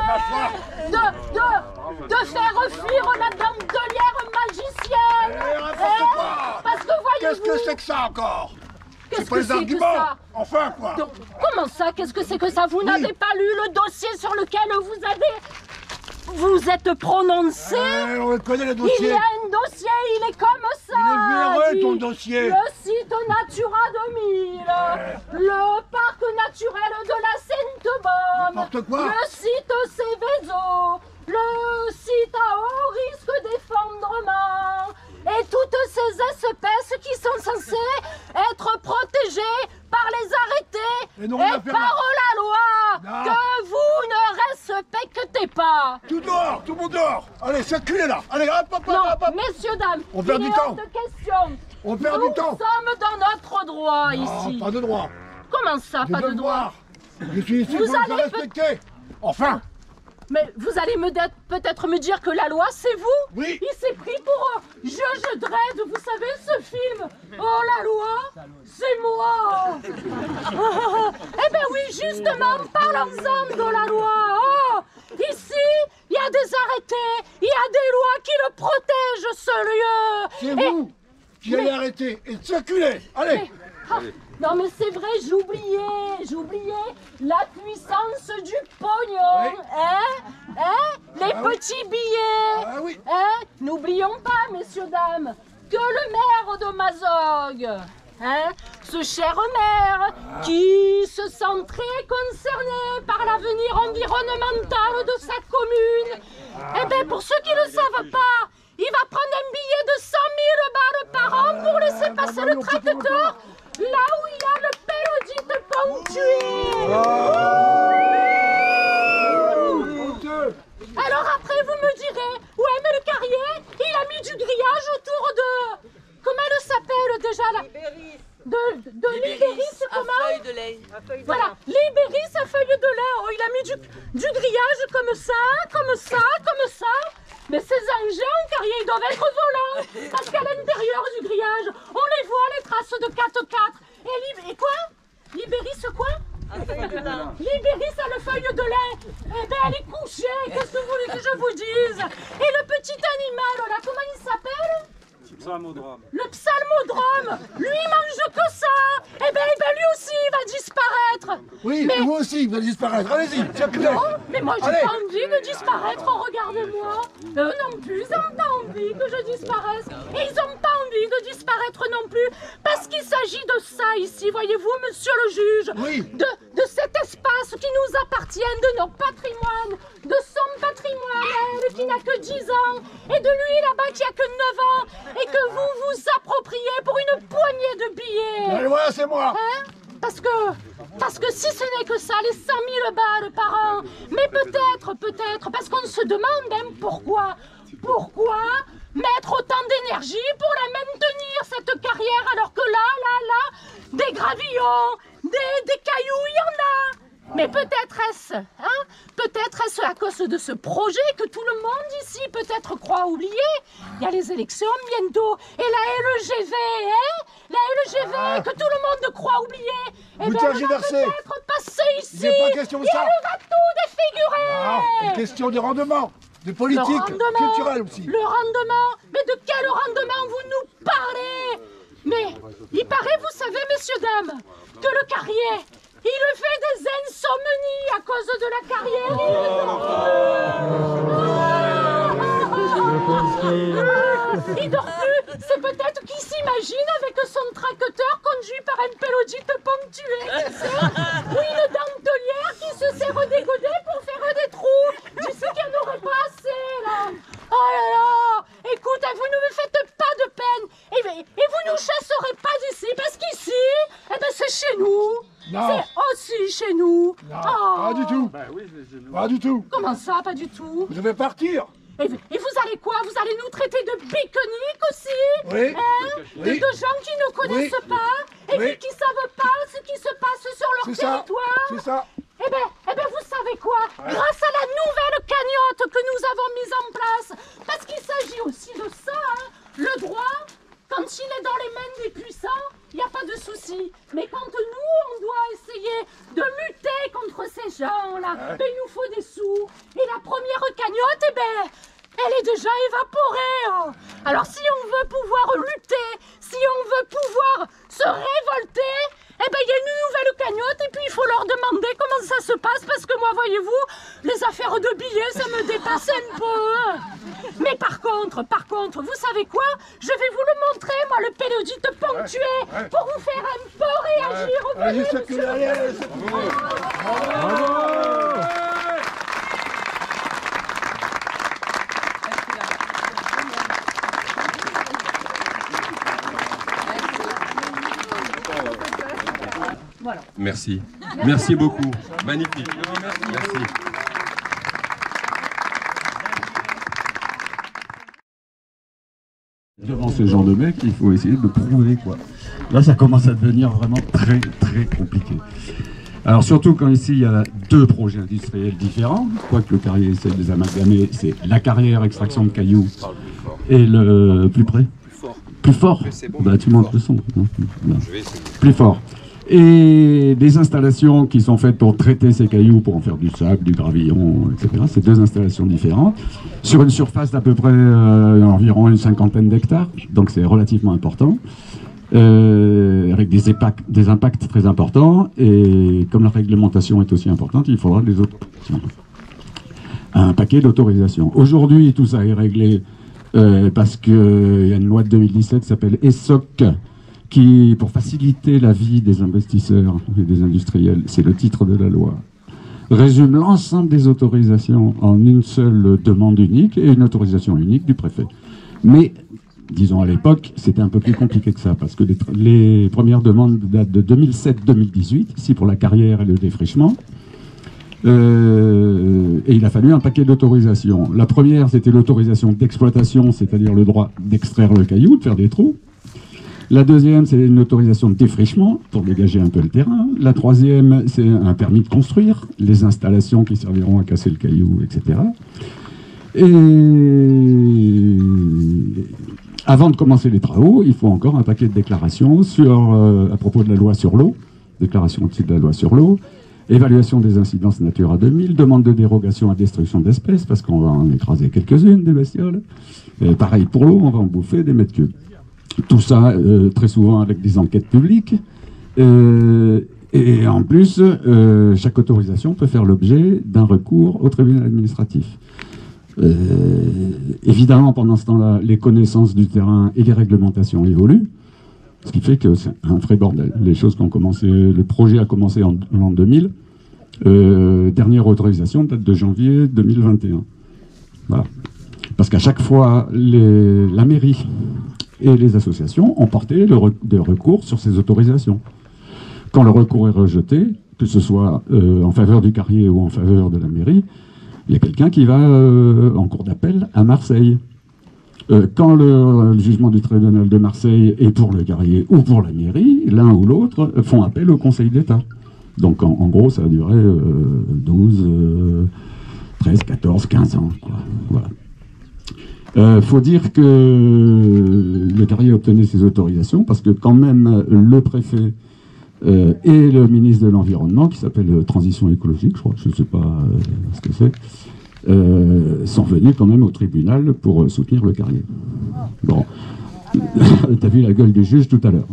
de faire fuir la dentelière magicienne. Eh, n'importe quoi. Parce que Qu'est-ce voyez-vous... que c'est que ça encore? Qu'est-ce C'est pas que les c'est que arguments! ça? Enfin quoi! Donc, comment ça? Qu'est-ce que c'est que ça? Vous n'avez pas lu le dossier sur lequel vous êtes prononcé? Eh, on connaît le Il y dossier! a un dossier, il est comme ça. Il est véreux, dit ton dossier. Le site Natura 2000, le parc naturel de la Sainte-Baume, N'importe quoi. le site Céveso, le site à haut risque d'effondrement et toutes ces espèces qui sont censées être protégées par les arrêtés Et non, on va faire par là. la loi Non. que vous ne respectez pas. Tout dehors! Tout le monde dehors! Allez, circulez là! Allez, hop, hop, Non, hop, hop! messieurs, dames, On perd il du est hors temps. de question. On perd Nous du temps! sommes dans notre droit ici. Oh, pas de droit! Comment ça, Des pas de droit? devoirs. Je suis ici Vous pour vous faire allez respecter! Enfin! Mais vous allez peut-être me dire que la loi, c'est vous? Oui. Il s'est pris pour Judge Dredd, vous savez, ce film. Oh, la loi, c'est moi. Eh ben oui, justement, parlons-en de la loi. Oh, ici, il y a des arrêtés, il y a des lois qui le protègent, ce lieu. C'est vous qui allez arrêter et circuler. Allez. Non mais c'est vrai, j'oubliais la puissance du pognon, les petits billets. Ah oui. N'oublions pas, messieurs, dames, que le maire de Mazog, ce cher maire qui se sent très concerné par l'avenir environnemental de sa commune, eh bien pour ceux qui ne le savent pas, il va prendre un billet de 100 000 balles par an pour laisser passer le tracteur là où il y a le pélodite ponctué. Alors après vous me direz, ouais mais le Carrier, il a mis du grillage autour de... Comment elle s'appelle déjà là? De l'Ibéris, comment? À feuille de lait. Voilà, l'Ibéris à feuille de lait. Oh, il a mis du grillage comme ça, comme ça, comme ça. Mais ces engins, Carrier, ils doivent être volants. Parce qu'à l'intérieur du grillage, on les voit, les traces de 4x4. Et quoi? L'Ibéris quoi? L'Ibéris à la feuille de lait. Eh ben, elle est couchée. Qu'est-ce que vous voulez que je vous dise? Et le petit animal, là, comment il s'appelle? Le psalmodrome, lui il mange que ça. Eh ben lui aussi il va disparaître. Oui, mais vous aussi il va disparaître. Allez-y, circulez. Non, mais moi j'ai pas envie de disparaître, oh, regardez-moi. Eux non plus, ils n'ont pas envie que je disparaisse. Et ils n'ont pas envie de disparaître non plus. Parce qu'il s'agit de ça ici, voyez-vous, monsieur le juge. Oui. De cet espace qui nous appartient, de nos patrimoines, de son patrimoine, elle qui n'a que 10 ans, et de lui là-bas qui a que 9 ans, et que vous vous appropriez pour une poignée de billets. Allez, voilà, c'est moi. Parce que si ce n'est que ça, les 100 000 balles par an, mais peut-être, parce qu'on se demande même pourquoi mettre autant d'énergie pour la maintenir, cette carrière, alors que là, des gravillons, des cailloux, il y en a. Mais peut-être est-ce à cause de ce projet que tout le monde ici peut-être croit oublier. Il y a les élections bientôt, et la LGV, la LGV que tout le monde croit oublier. Eh bien, elle va peut-être passer ici, Il n'est pas question de ça. elle va tout défigurer. Ah, une question de rendement, de politique, culturelle aussi. Le rendement, mais de quel rendement vous nous parlez? Mais il paraît, vous savez, messieurs, dames, que le Carrier, il fait des insomnies à cause de la carrière. Il dort plus. C'est peut-être qu'il s'imagine avec son tracteur conduit par un pélodite ponctué. Ou une dentelière qui se sert des godets pour faire des trous. Tu sais qu'il n'y en aurait pas assez là. Oh là là. Écoute, vous ne me faites pas de peine. Et vous nous chasserez pas d'ici parce qu'ici, c'est chez nous. Non. C'est aussi chez nous. Non, pas du tout. Pas du tout. Comment ça, pas du tout? Je vais partir. Et vous allez quoi? Vous allez nous traiter de biconiques aussi? Oui. Oui. De gens qui ne connaissent pas et qui ne savent pas ce qui se passe sur leur territoire? C'est ça. Eh ben, vous savez quoi? Grâce à la nouvelle cagnotte que nous avons mise en place, parce qu'il s'agit aussi de ça, le droit, quand il est dans les mains des puissants, il n'y a pas de souci. Mais quand nous, on doit essayer de lutter contre ces gens-là, il nous faut des sous. Et la première cagnotte, elle est déjà évaporée. Alors si on veut pouvoir lutter, si on veut pouvoir se révolter, il y a une nouvelle cagnotte et puis il faut leur demander comment ça se passe parce que moi, voyez-vous, les affaires de billets, ça me dépasse un peu. Mais par contre, vous savez quoi? Je vais vous le montrer, moi, le pélodite ponctué, pour vous faire un peu réagir. Allez, circulez, allez, circulez. Bravo. Voilà. Merci. Merci beaucoup. Magnifique. Merci. Devant ce genre de mec, il faut essayer de prouver quoi. Là, ça commence à devenir vraiment très très compliqué. Alors surtout quand ici il y a 2 projets industriels différents, quoique le carrier essaie de les amalgamer, c'est la carrière extraction de cailloux et le plus près. Plus fort. Bah, tu montes le son. Non, plus fort. Et des installations qui sont faites pour traiter ces cailloux, pour en faire du sable, du gravillon, etc. C'est 2 installations différentes, sur une surface d'à peu près environ une 50aine d'hectares, donc c'est relativement important, avec des impacts très importants, et comme la réglementation est aussi importante, il faudra des autorisations. Un paquet d'autorisations. Aujourd'hui, tout ça est réglé parce qu'il y a une loi de 2017 qui s'appelle ESSOC, qui, pour faciliter la vie des investisseurs et des industriels, c'est le titre de la loi, résume l'ensemble des autorisations en une seule demande unique et une autorisation unique du préfet. Mais, disons à l'époque, c'était un peu plus compliqué que ça, parce que les premières demandes datent de 2007-2018, ici pour la carrière et le défrichement, et il a fallu un paquet d'autorisations. La première, c'était l'autorisation d'exploitation, c'est-à-dire le droit d'extraire le caillou, de faire des trous. La deuxième, c'est une autorisation de défrichement pour dégager un peu le terrain. La troisième, c'est un permis de construire, les installations qui serviront à casser le caillou, etc. Et avant de commencer les travaux, il faut encore un paquet de déclarations à propos de la loi sur l'eau, déclaration au titre de la loi sur l'eau, évaluation des incidences Natura 2000, demande de dérogation à destruction d'espèces, parce qu'on va en écraser quelques-unes des bestioles. Et pareil pour l'eau, on va en bouffer des mètres cubes. Tout ça, très souvent avec des enquêtes publiques. Et en plus, chaque autorisation peut faire l'objet d'un recours au tribunal administratif. Évidemment, pendant ce temps-là, les connaissances du terrain et les réglementations évoluent, ce qui fait que c'est un vrai bordel. Les choses qui ont commencé, le projet a commencé en l'an 2000. Dernière autorisation date de janvier 2021. Voilà. Parce qu'à chaque fois, la mairie et les associations ont porté des recours sur ces autorisations. Quand le recours est rejeté, que ce soit en faveur du carrier ou en faveur de la mairie, il y a quelqu'un qui va en cour d'appel à Marseille. Quand le jugement du tribunal de Marseille est pour le carrier ou pour la mairie, l'un ou l'autre font appel au Conseil d'État. Donc en gros, ça a duré 12, 13, 14, 15 ans. Quoi. Voilà. Faut dire que le carrier obtenait ses autorisations parce que quand même le préfet et le ministre de l'Environnement, qui s'appelle Transition écologique, je crois, je ne sais pas ce que c'est, sont venus quand même au tribunal pour soutenir le carrier. Bon, t'as vu la gueule du juge tout à l'heure.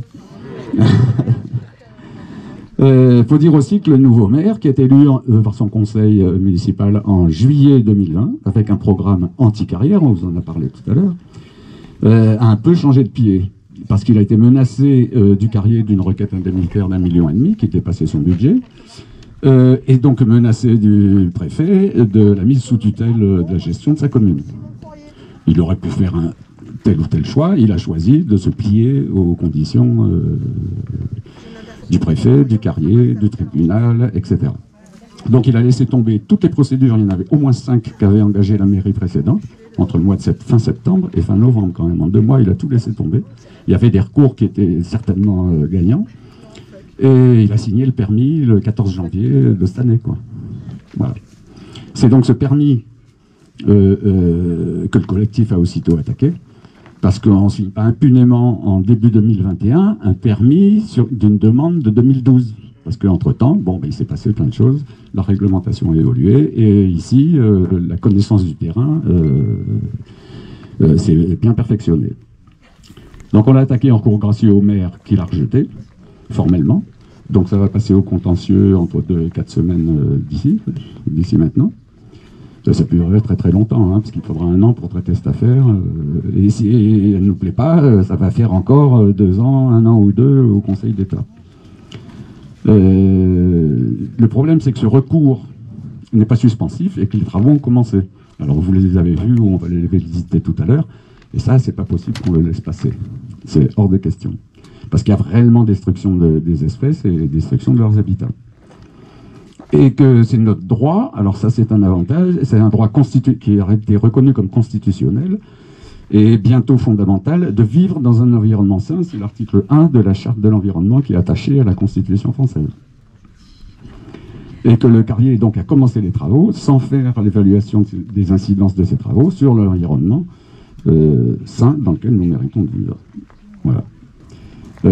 Faut dire aussi que le nouveau maire, qui est élu par son conseil municipal en juillet 2020, avec un programme anti-carrière, on vous en a parlé tout à l'heure, a un peu changé de pied, parce qu'il a été menacé du carrier d'une requête indemnitaire d'1,5 million qui dépassait son budget, et donc menacé du préfet de la mise sous tutelle de la gestion de sa commune. Il aurait pu faire un tel ou tel choix, il a choisi de se plier aux conditions du préfet, du carrier, du tribunal, etc. Donc il a laissé tomber toutes les procédures, il y en avait au moins 5 qu'avait engagé la mairie précédente, entre le mois de fin septembre et fin novembre quand même. En 2 mois, il a tout laissé tomber. Il y avait des recours qui étaient certainement gagnants. Et il a signé le permis le 14 janvier de cette année, quoi. Voilà. C'est donc ce permis que le collectif a aussitôt attaqué, parce qu'on ne signe pas impunément en début 2021 un permis d'une demande de 2012. Parce qu'entre-temps, bon, il s'est passé plein de choses, la réglementation a évolué, et ici, la connaissance du terrain s'est bien perfectionnée. Donc on a attaqué en cours gracieux au maire qui l'a rejeté, formellement. Donc ça va passer au contentieux entre 2 et 4 semaines d'ici maintenant. Ça peut durer très très longtemps, hein, parce qu'il faudra 1 an pour traiter cette affaire. Et si elle ne nous plaît pas, ça va faire encore 2 ans, 1 an ou 2 au Conseil d'État. Le problème, c'est que ce recours n'est pas suspensif et que les travaux ont commencé. Alors vous les avez vus, on va les visiter tout à l'heure, et ça, c'est pas possible qu'on le laisse passer. C'est hors de question. Parce qu'il y a réellement destruction des espèces et destruction de leurs habitats. Et que c'est notre droit, alors ça c'est un avantage, c'est un droit qui a été reconnu comme constitutionnel et bientôt fondamental, de vivre dans un environnement sain. C'est l'article 1 de la Charte de l'environnement qui est attaché à la Constitution française. Et que le carrier donc a commencé les travaux sans faire l'évaluation des incidences de ces travaux sur l'environnement sain dans lequel nous méritons de vivre. Voilà.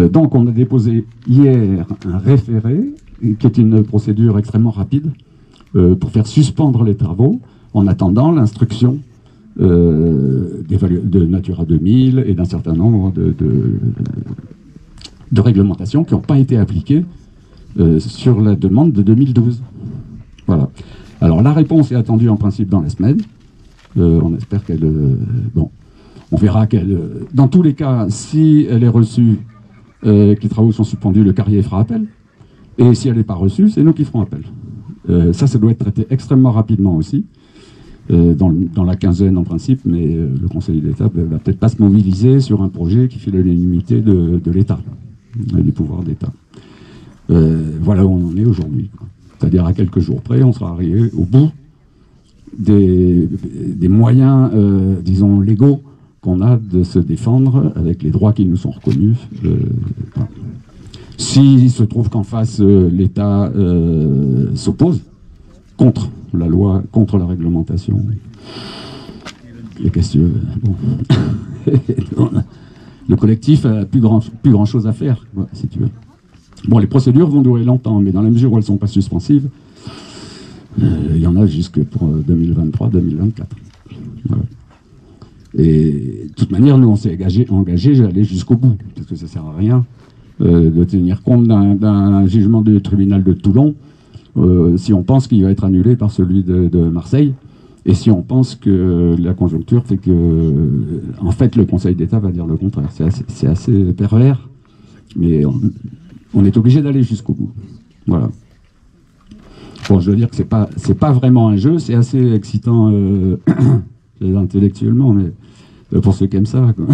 Donc on a déposé hier un référé, qui est une procédure extrêmement rapide, pour faire suspendre les travaux en attendant l'instruction de Natura 2000 et d'un certain nombre de réglementations qui n'ont pas été appliquées sur la demande de 2012. Voilà. Alors la réponse est attendue en principe dans la semaine. On espère qu'elle... bon, on verra qu'elle... dans tous les cas, si elle est reçue, que les travaux sont suspendus, le carrier fera appel. Et si elle n'est pas reçue, c'est nous qui ferons appel. Ça doit être traité extrêmement rapidement aussi, dans la quinzaine en principe, mais le Conseil d'État ne va peut-être pas se mobiliser sur un projet qui fait l'unanimité de l'État, du pouvoir d'État. Voilà où on en est aujourd'hui. C'est-à-dire à quelques jours près, on sera arrivé au bout des moyens, disons, légaux qu'on a de se défendre avec les droits qui nous sont reconnus. Voilà. S'il se trouve qu'en face, l'État s'oppose contre la loi, contre la réglementation, et qu'est-ce que bon. Le collectif a plus grand chose à faire, quoi, si tu veux. Bon, les procédures vont durer longtemps, mais dans la mesure où elles ne sont pas suspensives, il y en a jusque pour 2023-2024. Voilà. Et de toute manière, nous, on s'est engagé à aller jusqu'au bout, parce que ça ne sert à rien de tenir compte d'un jugement du tribunal de Toulon si on pense qu'il va être annulé par celui de Marseille, et si on pense que la conjoncture fait que, en fait, le Conseil d'État va dire le contraire. C'est assez pervers, mais on est obligé d'aller jusqu'au bout. Voilà. Bon, je veux dire que c'est pas vraiment un jeu, c'est assez excitant intellectuellement, mais pour ceux qui aiment ça, quoi.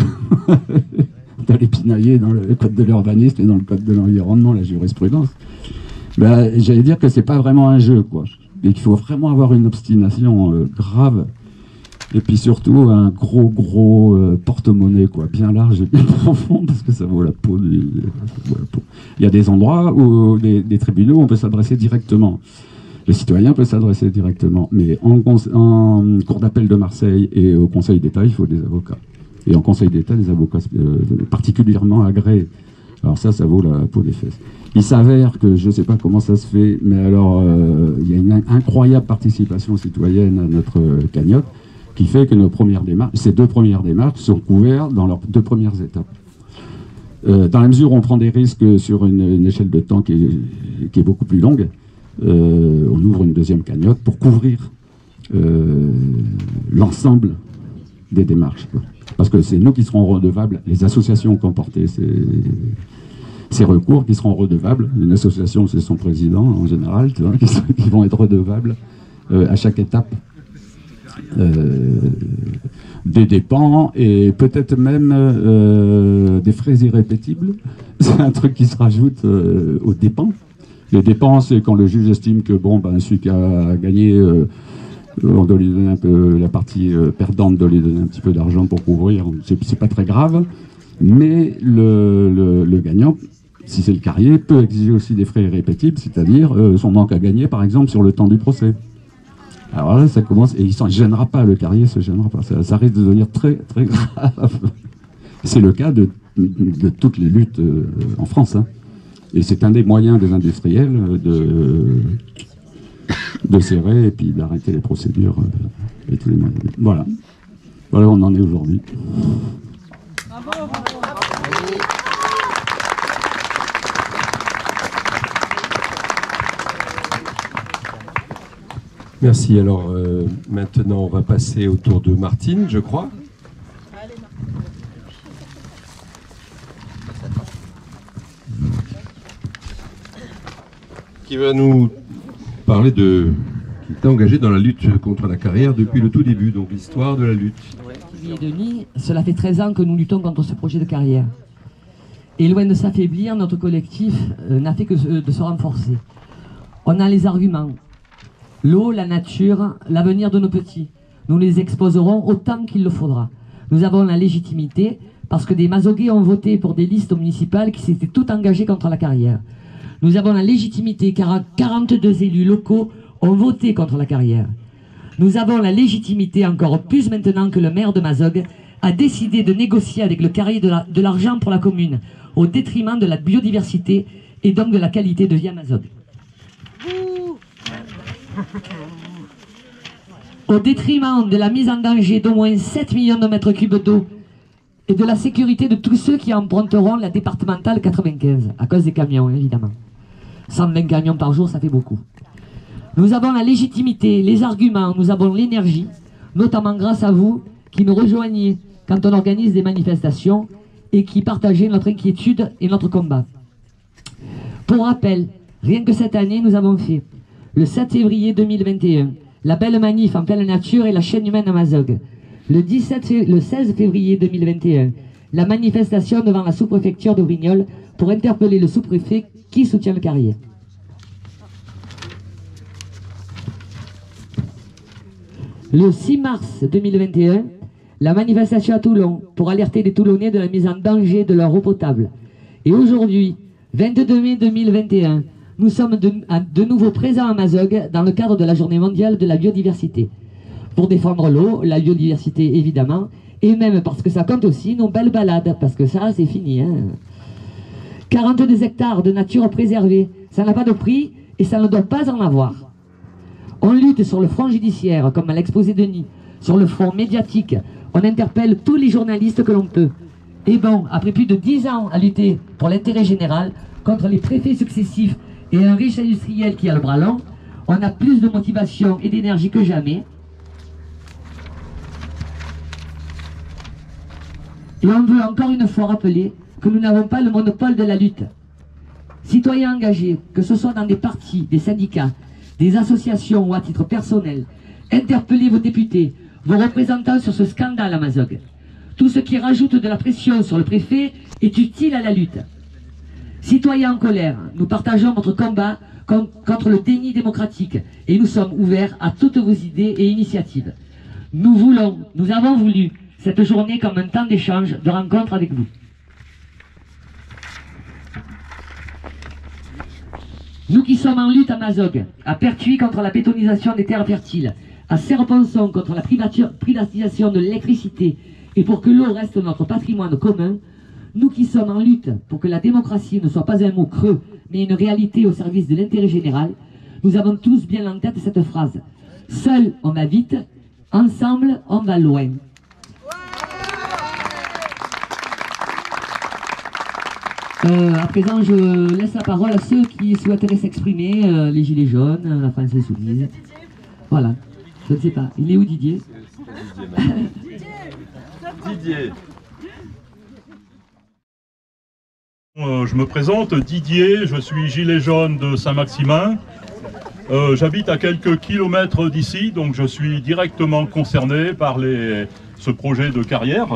D'aller pinailler dans le code de l'urbanisme et dans le code de l'environnement, la jurisprudence. Ben, j'allais dire que c'est pas vraiment un jeu, quoi. Et qu'il faut vraiment avoir une obstination grave, et puis surtout un gros porte-monnaie, quoi, bien large et bien profond, parce que ça vaut la peau. Il y a des endroits où des tribunaux, on peut s'adresser directement. Le citoyen peut s'adresser directement, mais en cour d'appel de Marseille et au Conseil d'État, il faut des avocats. Et en Conseil d'État, des avocats particulièrement agréés. Alors ça vaut la peau des fesses. Il s'avère que, je ne sais pas comment ça se fait, mais alors, il y a une incroyable participation citoyenne à notre cagnotte, qui fait que ces deux premières démarches sont couvertes dans leurs deux premières étapes. Dans la mesure où on prend des risques sur une échelle de temps qui est beaucoup plus longue, on ouvre une deuxième cagnotte pour couvrir l'ensemble des démarches, quoi. Parce que c'est nous qui serons redevables, les associations qui ont porté ces recours qui seront redevables. Une association, c'est son président en général, tu vois, qui vont être redevables à chaque étape des dépenses et peut-être même des frais irrépétibles. C'est un truc qui se rajoute aux dépenses. Les dépenses, c'est quand le juge estime que bon, ben, celui qui a gagné, on doit lui donner un peu, la partie perdante doit lui donner un petit peu d'argent pour couvrir. C'est pas très grave, mais le gagnant, si c'est le carrier, peut exiger aussi des frais irrépétibles, c'est-à-dire son manque à gagner, par exemple, sur le temps du procès. Alors là, ça commence, et il ne s'en gênera pas, le carrier ne se gênera pas. Ça risque de devenir très, très grave. C'est le cas de toutes les luttes en France, hein. Et c'est un des moyens des industriels de serrer et puis d'arrêter les procédures et tous les moyens. Voilà. Voilà où on en est aujourd'hui. Merci. Alors maintenant, on va passer au tour de Martine, je crois. Qui va nous parler qui est engagé dans la lutte contre la carrière depuis le tout début, donc l'histoire de la lutte. Oui, Denis, cela fait 13 ans que nous luttons contre ce projet de carrière. Et loin de s'affaiblir, notre collectif n'a fait que de se renforcer. On a les arguments. L'eau, la nature, l'avenir de nos petits. Nous les exposerons autant qu'il le faudra. Nous avons la légitimité parce que des mazogués ont voté pour des listes municipales qui s'étaient toutes engagées contre la carrière. Nous avons la légitimité car 42 élus locaux ont voté contre la carrière. Nous avons la légitimité, encore plus maintenant que le maire de Mazogues a décidé de négocier avec le carrier de l'argent pour la commune, au détriment de la biodiversité et donc de la qualité de vie à Mazogues. Au détriment de la mise en danger d'au moins 7 millions de mètres cubes d'eau et de la sécurité de tous ceux qui emprunteront la départementale 95, à cause des camions, évidemment. 120 camions par jour, ça fait beaucoup. Nous avons la légitimité, les arguments, nous avons l'énergie, notamment grâce à vous, qui nous rejoignez quand on organise des manifestations et qui partagez notre inquiétude et notre combat. Pour rappel, rien que cette année, nous avons fait le 7 février 2021, la belle manif en pleine nature et la chaîne humaine à Mazogues. Le 16 février 2021, la manifestation devant la sous-préfecture de Brignoles pour interpeller le sous-préfet qui soutient le carrier. Le 6 mars 2021, la manifestation à Toulon pour alerter les Toulonnais de la mise en danger de leur eau potable. Et aujourd'hui, 22 mai 2021, nous sommes de nouveau présents à Mazogues dans le cadre de la journée mondiale de la biodiversité. Pour défendre l'eau, la biodiversité évidemment, et même parce que ça compte aussi nos belles balades, parce que ça c'est fini. 42 hectares de nature préservée, ça n'a pas de prix et ça ne doit pas en avoir. On lutte sur le front judiciaire, comme à l'exposé Denis, sur le front médiatique, on interpelle tous les journalistes que l'on peut. Et bon, après plus de 10 ans à lutter pour l'intérêt général, contre les préfets successifs et un riche industriel qui a le bras long, on a plus de motivation et d'énergie que jamais. Et on veut encore une fois rappeler que nous n'avons pas le monopole de la lutte. Citoyens engagés, que ce soit dans des partis, des syndicats, des associations ou à titre personnel, interpellez vos députés, vos représentants sur ce scandale à Mazogues. Tout ce qui rajoute de la pression sur le préfet est utile à la lutte. Citoyens en colère, nous partageons votre combat contre le déni démocratique et nous sommes ouverts à toutes vos idées et initiatives. Nous avons voulu cette journée comme un temps d'échange, de rencontre avec vous. Nous qui sommes en lutte à Mazogues, à Pertuis contre la bétonisation des terres fertiles, à Serponçon contre la privatisation de l'électricité et pour que l'eau reste notre patrimoine commun, nous qui sommes en lutte pour que la démocratie ne soit pas un mot creux, mais une réalité au service de l'intérêt général, nous avons tous bien en tête cette phrase. Seul on va vite, ensemble on va loin. À présent, je laisse la parole à ceux qui souhaiteraient s'exprimer, les Gilets jaunes, la France insoumise. Voilà, je ne sais pas. Il est où Didier? Didier. Je me présente, Didier, je suis gilet jaune de Saint-Maximin. J'habite à quelques kilomètres d'ici, donc je suis directement concerné par ce projet de carrière.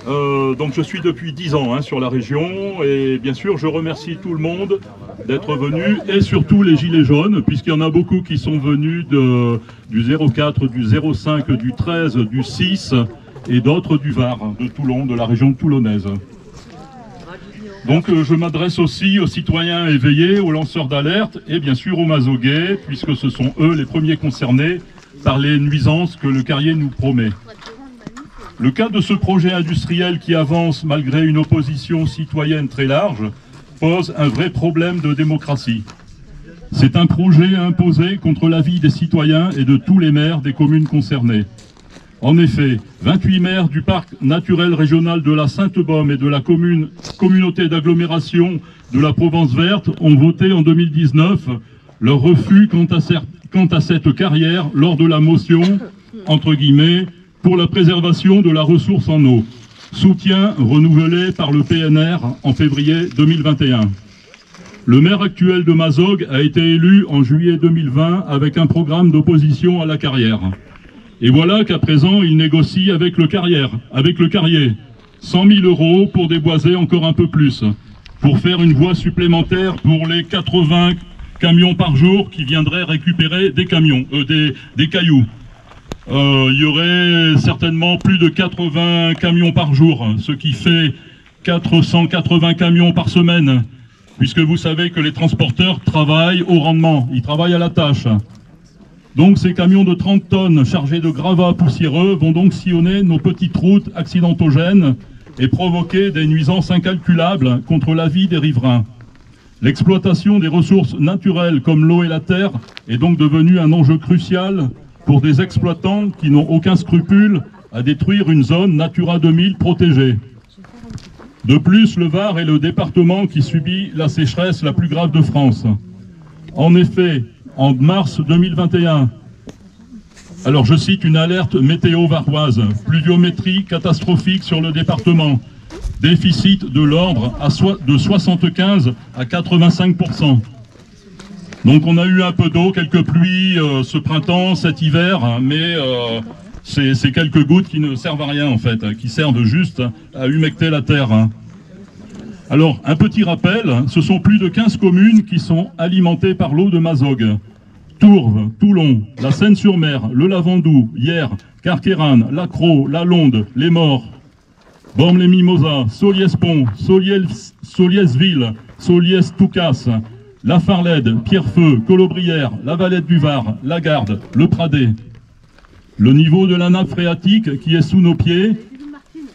Donc je suis depuis 10 ans sur la région et bien sûr je remercie tout le monde d'être venu et surtout les gilets jaunes puisqu'il y en a beaucoup qui sont venus du 04, du 05, du 13, du 6 et d'autres du Var, de Toulon, de la région toulonnaise. Donc je m'adresse aussi aux citoyens éveillés, aux lanceurs d'alerte et bien sûr aux Mazoguais puisque ce sont eux les premiers concernés par les nuisances que le carrier nous promet. Le cas de ce projet industriel qui avance malgré une opposition citoyenne très large pose un vrai problème de démocratie. C'est un projet imposé contre l'avis des citoyens et de tous les maires des communes concernées. En effet, 28 maires du parc naturel régional de la Sainte-Baume et de la communauté d'agglomération de la Provence verte ont voté en 2019 leur refus quant à cette carrière lors de la motion, entre guillemets, pour la préservation de la ressource en eau. Soutien renouvelé par le PNR en février 2021. Le maire actuel de Mazogues a été élu en juillet 2020 avec un programme d'opposition à la carrière. Et voilà qu'à présent, il négocie avec le carrier. 100 000 € pour déboiser encore un peu plus, pour faire une voie supplémentaire pour les 80 camions par jour qui viendraient récupérer des cailloux. Il y aurait certainement plus de 80 camions par jour, ce qui fait 480 camions par semaine. puisque vous savez que les transporteurs travaillent au rendement, ils travaillent à la tâche. Donc ces camions de 30 tonnes chargés de gravats poussiéreux vont donc sillonner nos petites routes accidentogènes et provoquer des nuisances incalculables contre la vie des riverains. L'exploitation des ressources naturelles comme l'eau et la terre est donc devenue un enjeu crucial pour des exploitants qui n'ont aucun scrupule à détruire une zone Natura 2000 protégée. De plus, le Var est le département qui subit la sécheresse la plus grave de France. En effet, en mars 2021, alors je cite une alerte météo varoise, pluviométrie catastrophique sur le département, déficit de l'ordre de 75 à 85%. Donc on a eu un peu d'eau, quelques pluies ce printemps, cet hiver, mais c'est quelques gouttes qui ne servent à rien en fait, qui servent juste à humecter la terre. Alors, un petit rappel, ce sont plus de 15 communes qui sont alimentées par l'eau de Mazogues. Tourves, Toulon, la Seine-sur-Mer, le Lavandou, Hyères, Carqueiranne, La Crau, La Londe, Les Morts, Bormes-les-Mimosas, Soliès-Pont, Soliès-Ville, Soliès-Toucasse, La Farlède, Pierrefeu, Colobrières, la Valette du Var, La Garde, le Pradé. Le niveau de la nappe phréatique qui est sous nos pieds,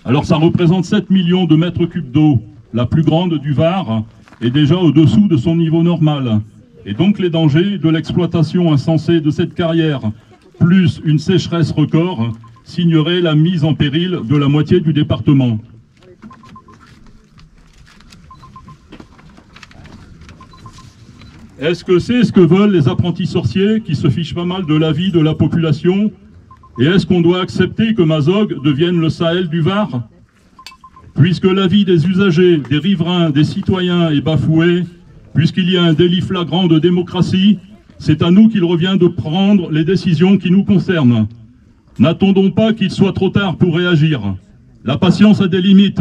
alors ça représente 7 millions de mètres cubes d'eau. La plus grande du Var est déjà au-dessous de son niveau normal. Et donc les dangers de l'exploitation insensée de cette carrière, plus une sécheresse record, signeraient la mise en péril de la moitié du département. Est-ce que c'est ce que veulent les apprentis sorciers qui se fichent pas mal de la vie de la population? Et est-ce qu'on doit accepter que Mazogues devienne le Sahel du Var? Puisque la vie des usagers, des riverains, des citoyens est bafouée, puisqu'il y a un délit flagrant de démocratie, c'est à nous qu'il revient de prendre les décisions qui nous concernent. N'attendons pas qu'il soit trop tard pour réagir. La patience a des limites.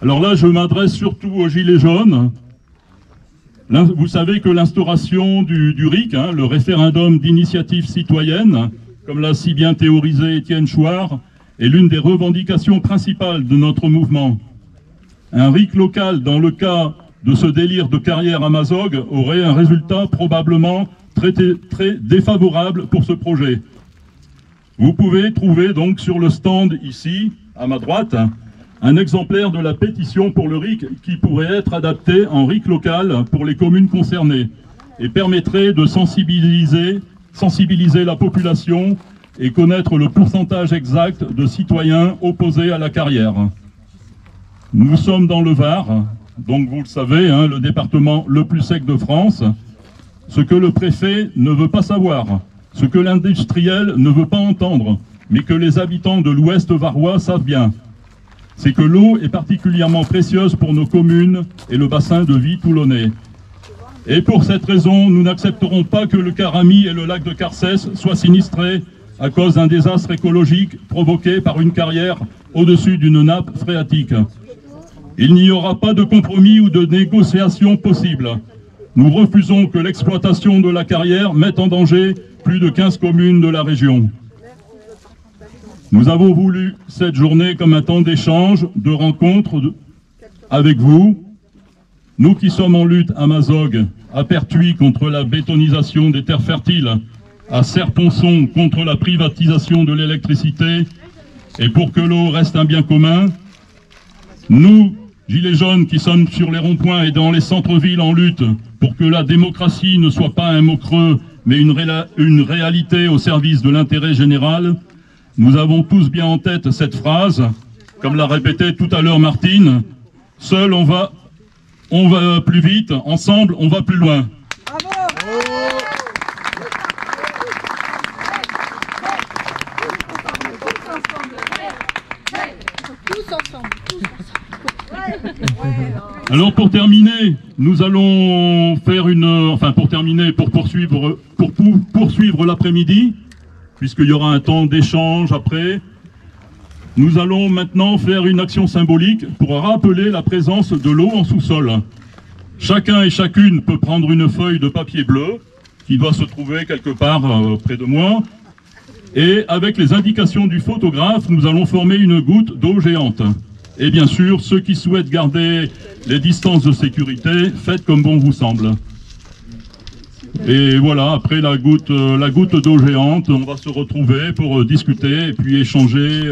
Alors là, je m'adresse surtout aux Gilets jaunes. Vous savez que l'instauration du RIC, le référendum d'initiative citoyenne, comme l'a si bien théorisé Étienne Chouard, est l'une des revendications principales de notre mouvement. Un RIC local, dans le cas de ce délire de carrière à Mazogues, aurait un résultat probablement très défavorable pour ce projet. Vous pouvez trouver donc sur le stand ici, à ma droite, un exemplaire de la pétition pour le RIC qui pourrait être adapté en RIC local pour les communes concernées et permettrait de sensibiliser la population et connaître le pourcentage exact de citoyens opposés à la carrière. Nous sommes dans le Var, donc vous le savez, le département le plus sec de France. Ce que le préfet ne veut pas savoir, ce que l'industriel ne veut pas entendre, mais que les habitants de l'ouest varois savent bien, c'est que l'eau est particulièrement précieuse pour nos communes et le bassin de vie toulonnais. Et pour cette raison, nous n'accepterons pas que le Carami et le lac de Carcès soient sinistrés à cause d'un désastre écologique provoqué par une carrière au-dessus d'une nappe phréatique. Il n'y aura pas de compromis ou de négociation possible. Nous refusons que l'exploitation de la carrière mette en danger plus de 15 communes de la région. Nous avons voulu cette journée comme un temps d'échange, de rencontre avec vous, nous qui sommes en lutte à Mazogues, à Pertuis contre la bétonisation des terres fertiles, à Serponçon contre la privatisation de l'électricité, et pour que l'eau reste un bien commun. Nous, Gilets jaunes qui sommes sur les ronds-points et dans les centres-villes en lutte pour que la démocratie ne soit pas un mot creux, mais une réalité au service de l'intérêt général. Nous avons tous bien en tête cette phrase, comme l'a répété tout à l'heure Martine, « Seul on va plus vite, ensemble on va plus loin ». Alors pour terminer, nous allons faire pour poursuivre l'après-midi, puisqu'il y aura un temps d'échange après, nous allons maintenant faire une action symbolique pour rappeler la présence de l'eau en sous-sol. Chacun et chacune peut prendre une feuille de papier bleu, qui doit se trouver quelque part près de moi, Et avec les indications du photographe, nous allons former une goutte d'eau géante. Et bien sûr, ceux qui souhaitent garder les distances de sécurité, faites comme bon vous semble. Et voilà, après la goutte d'eau géante, on va se retrouver pour discuter et puis échanger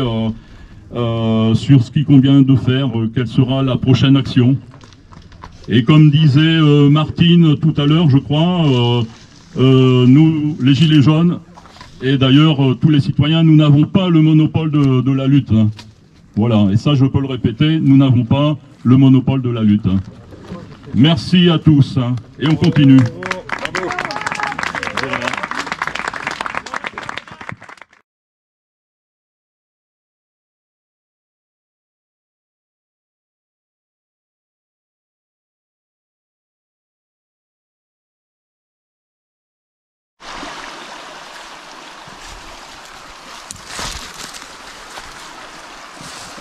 sur ce qu'il convient de faire, quelle sera la prochaine action. Et comme disait Martine tout à l'heure, je crois, nous, les Gilets jaunes, et d'ailleurs tous les citoyens, nous n'avons pas le monopole de la lutte. Voilà, et ça je peux le répéter, nous n'avons pas le monopole de la lutte. Merci à tous, et on continue.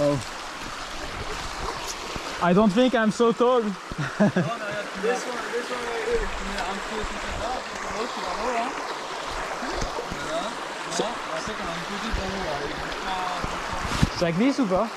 Oh. I don't think I'm so tall. Ça glisse ou pas?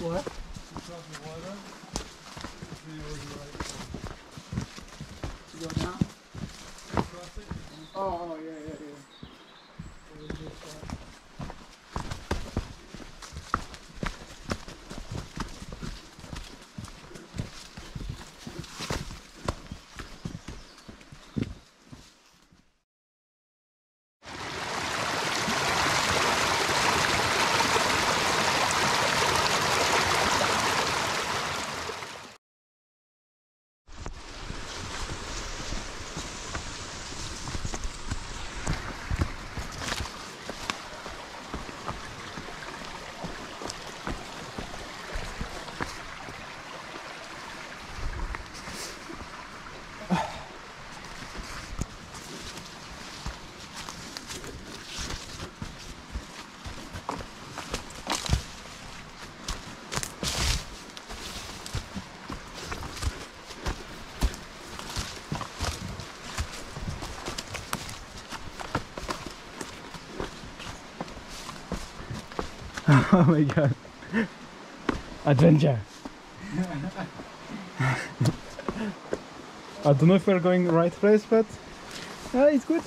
Ouais. Oh, yeah, yeah, yeah. Oh my god. Adventure. I don't know if we're going right place, but it's good.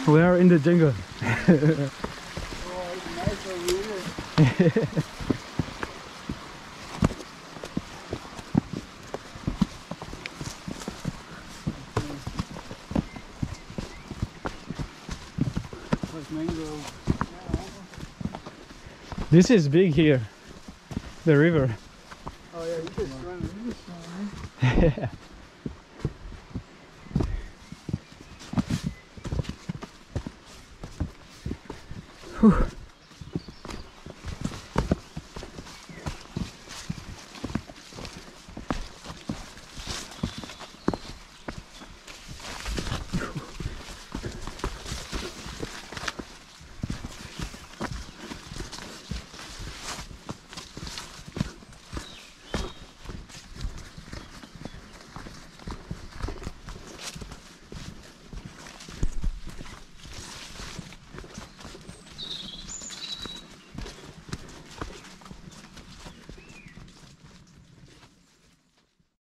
We are in the jungle. This is big here, the river. Oh yeah, you just swimming. Yeah. Whew.